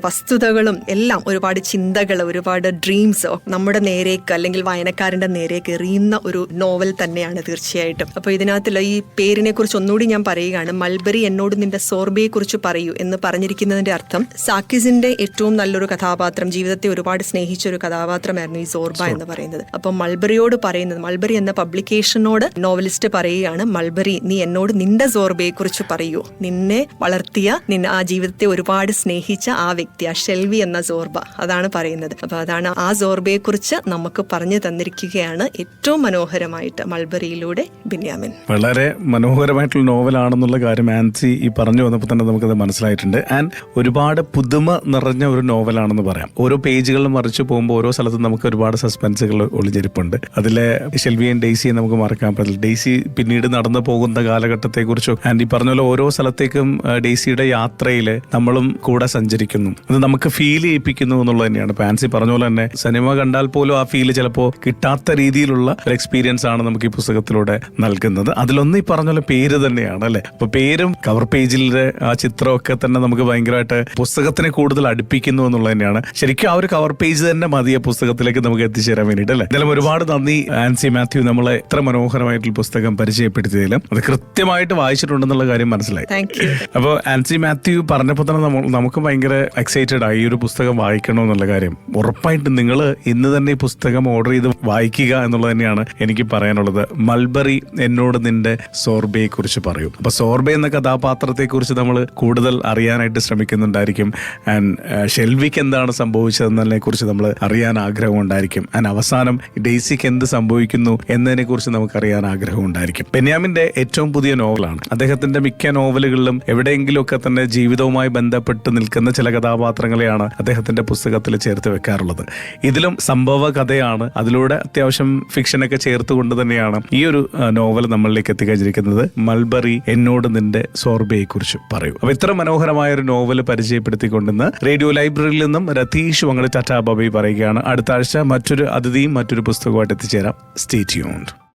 വസ്തുതകളും എല്ലാം, ഒരുപാട് ചിന്തകൾ, ഒരുപാട് ഡ്രീംസ് നമ്മുടെ നേരേക്ക് അല്ലെങ്കിൽ വായനക്കാരന്റെ നേരേക്ക് എറിയുന്ന ഒരു നോവൽ തന്നെയാണ് തീർച്ചയായിട്ടും. അപ്പൊ ഇതിനകത്തുള്ള ഈ പേരിനെ കുറിച്ച് ഒന്നുകൂടി ഞാൻ പറയുകയാണ്. മൾബറി എന്നോട് നിന്റെ സോർബയെ കുറിച്ച് പറയൂ എന്ന് പറഞ്ഞിരിക്കുന്നതിന്റെ അർത്ഥം സാക്കിസിന്റെ ഏറ്റവും നല്ലൊരു കഥാപാത്രം, ജീവിതത്തെ ഒരുപാട് സ്നേഹിച്ച ഒരു കഥാപാത്രമായിരുന്നു ഈ സോർബ എന്ന് പറയുന്നത്. അപ്പൊ മൾബറിയോട് പറയുന്നത്, മൾബറി എന്ന പബ്ലിക്കേഷനോട് നോവലിസ്റ്റ് പറയുകയാണ്, മൾബറി നീ എന്നോട് നിന്റെ സോർബയെ കുറിച്ച് പറയൂ. നിന്നെ വളർത്തിയ, ആ ജീവിതത്തെ ഒരുപാട് സ്നേഹിച്ച ആ വ്യക്തി, ആ ഷെൽവി എന്ന സോർബ, അതാണ് പറയുന്നത്. അപ്പൊ അതാണ് ആ സോർബയെ കുറിച്ച് നമുക്ക് പറഞ്ഞു തന്നിരിക്കുകയാണ് ഏറ്റവും മനോഹരമായിട്ട് മൾബറിയിലൂടെ ബെന്യാമിൻ. വളരെ മനോഹരമായിട്ടുള്ള നോവലാണെന്നുള്ള കാര്യം ആൻസി ഈ പറഞ്ഞു വന്നപ്പോൾ തന്നെ നമുക്കത് മനസ്സിലായിട്ടുണ്ട്. ആൻഡ് ഒരുപാട് പുതുമ നിറഞ്ഞ ഒരു നോവലാണെന്ന് പറയാം. ഓരോ പേജുകളും മറിച്ച് പോകുമ്പോൾ ഓരോ സ്ഥലത്തും നമുക്ക് ഒരുപാട് സസ്പെൻസുകൾ ഒളിഞ്ഞിരിപ്പുണ്ട്. അതിലെ ഷെൽവിയും ഡെയ്സിയും നമുക്ക് മറക്കാൻ പറ്റില്ല. ഡെയ്സി പിന്നീട് നടന്നു പോകുന്ന കാലഘട്ടത്തെ കുറിച്ചോ, ആൻഡ് ഈ പറഞ്ഞ പോലെ ഓരോ സ്ഥലത്തേക്കും ഡെയ്സിയുടെ യാത്രയിൽ നമ്മളും കൂടെ സഞ്ചരിക്കുന്നു, അത് നമുക്ക് ഫീൽ ചെയ്യിപ്പിക്കുന്നു എന്നുള്ളത് തന്നെയാണ്. ഇപ്പൊ ആൻസി പറഞ്ഞ പോലെ തന്നെ സിനിമ കണ്ടാൽ പോലും ആ ഫീൽ ചിലപ്പോൾ കിട്ടാത്ത രീതിയിലുള്ള ഒരു എക്സ്പീരിയൻസ് ആണ് നമുക്ക് ഈ പുസ്തകത്തിലൂടെ നൽകുന്നത്. അതിലൊന്ന് ഈ പറഞ്ഞ പോലെ പേര് തന്നെയാണ് അല്ലെ. അപ്പൊ പേരും കവർ പേജിലെ ആ ചിത്രമൊക്കെ തന്നെ നമുക്ക് ഭയങ്കരമായിട്ട് പുസ്തകത്തിനെ കൂടുതൽ അടുപ്പിക്കുന്നു എന്നുള്ളത് തന്നെയാണ്. ശരിക്കും ആ ഒരു കവർ പേജ് തന്നെ മതിയ പുസ്തകത്തിലേക്ക് നമുക്ക് എത്തിച്ചേരാൻ വേണ്ടിയിട്ട് അല്ലെ. എന്തായാലും ഒരുപാട് നന്ദി ആൻസി മാത്യു, നമ്മളെ ഇത്ര മനോഹരമായിട്ടുള്ള പുസ്തകം പരിചയപ്പെടുത്തിയതിലും അത് കൃത്യമായിട്ട് വായിച്ചിട്ടുണ്ടെന്നുള്ള കാര്യം മനസ്സിലായി. അപ്പോൾ ആൻസി മാത്യു പറഞ്ഞപ്പോൾ തന്നെ നമുക്ക് ഭയങ്കര എക്സൈറ്റഡ് ആയി ഈ ഒരു പുസ്തകം വായിക്കണമെന്നുള്ള കാര്യം. ഉറപ്പായിട്ടും നിങ്ങൾ ഇന്ന് തന്നെ ഈ പുസ്തകം ഓർഡർ ചെയ്ത് വായിക്കുക എന്നുള്ളത് തന്നെയാണ് എനിക്ക് പറയാനുള്ളത്. മൾബറി എന്നോട് നിന്റെ സോർബയെ കുറിച്ച് പറയൂ. അപ്പൊ സോർബെ എന്ന കഥാപാത്രത്തെ കുറിച്ച് നമ്മൾ കൂടുതൽ അറിയാനായിട്ട് ശ്രമിക്കുന്നുണ്ടായിരിക്കും. ആൻഡ് ഷെൽവിക്ക് എന്താണ് സംഭവിച്ചതെന്നതിനെ കുറിച്ച് നമ്മൾ അറിയാൻ ആഗ്രഹം ഉണ്ടായിരിക്കും. ആൻഡ് അവസാനം ഡെയ്സിക്ക് എന്ത് സംഭവിക്കുന്നു എന്നതിനെ കുറിച്ച് നമുക്ക് അറിയാൻ ആഗ്രഹം ഉണ്ടായിരിക്കും. ബെന്യാമിന്റെ ഏറ്റവും പുതിയ നോവലാണ്. അദ്ദേഹത്തിന്റെ മിക്ക നോവലുകളിലും എവിടെയെങ്കിലുമൊക്കെ തന്നെ ജീവിതവുമായി ബന്ധപ്പെട്ട് നിൽക്കുന്ന ചില കഥാപാത്രങ്ങളെയാണ് അദ്ദേഹത്തിന്റെ പുസ്തകത്തിൽ ചേർത്ത് വെക്കാറുള്ളത്. ഇതിലും സംഭവ കഥയാണ്, അതിലൂടെ അത്യാവശ്യം ഫിക്ഷനൊക്കെ ചേർത്തുകൊണ്ട് തന്നെയാണ് ഈ ഒരു നോവൽ നമ്മളിലേക്ക് എത്തിക്കഴിഞ്ഞിരിക്കുന്നത്. മൾബറി എന്നോട് നിന്റെ സോർബയെ കുറിച്ച് പറയൂ. അപ്പൊ ഇത്ര മനോഹരമായ ഒരു നോവൽ പരിചയപ്പെടുത്തിക്കൊണ്ടെന്ന് റേഡിയോ ലൈബ്രറിയിൽ നിന്നും രതീഷ് വങ്ങൾ ടാറ്റാ ബൈ പറയുകയാണ്. അടുത്ത ആഴ്ച മറ്റൊരു അതിഥിയും മറ്റൊരു പുസ്തകമായിട്ട് എത്തിച്ചേരാം. Stay tuned.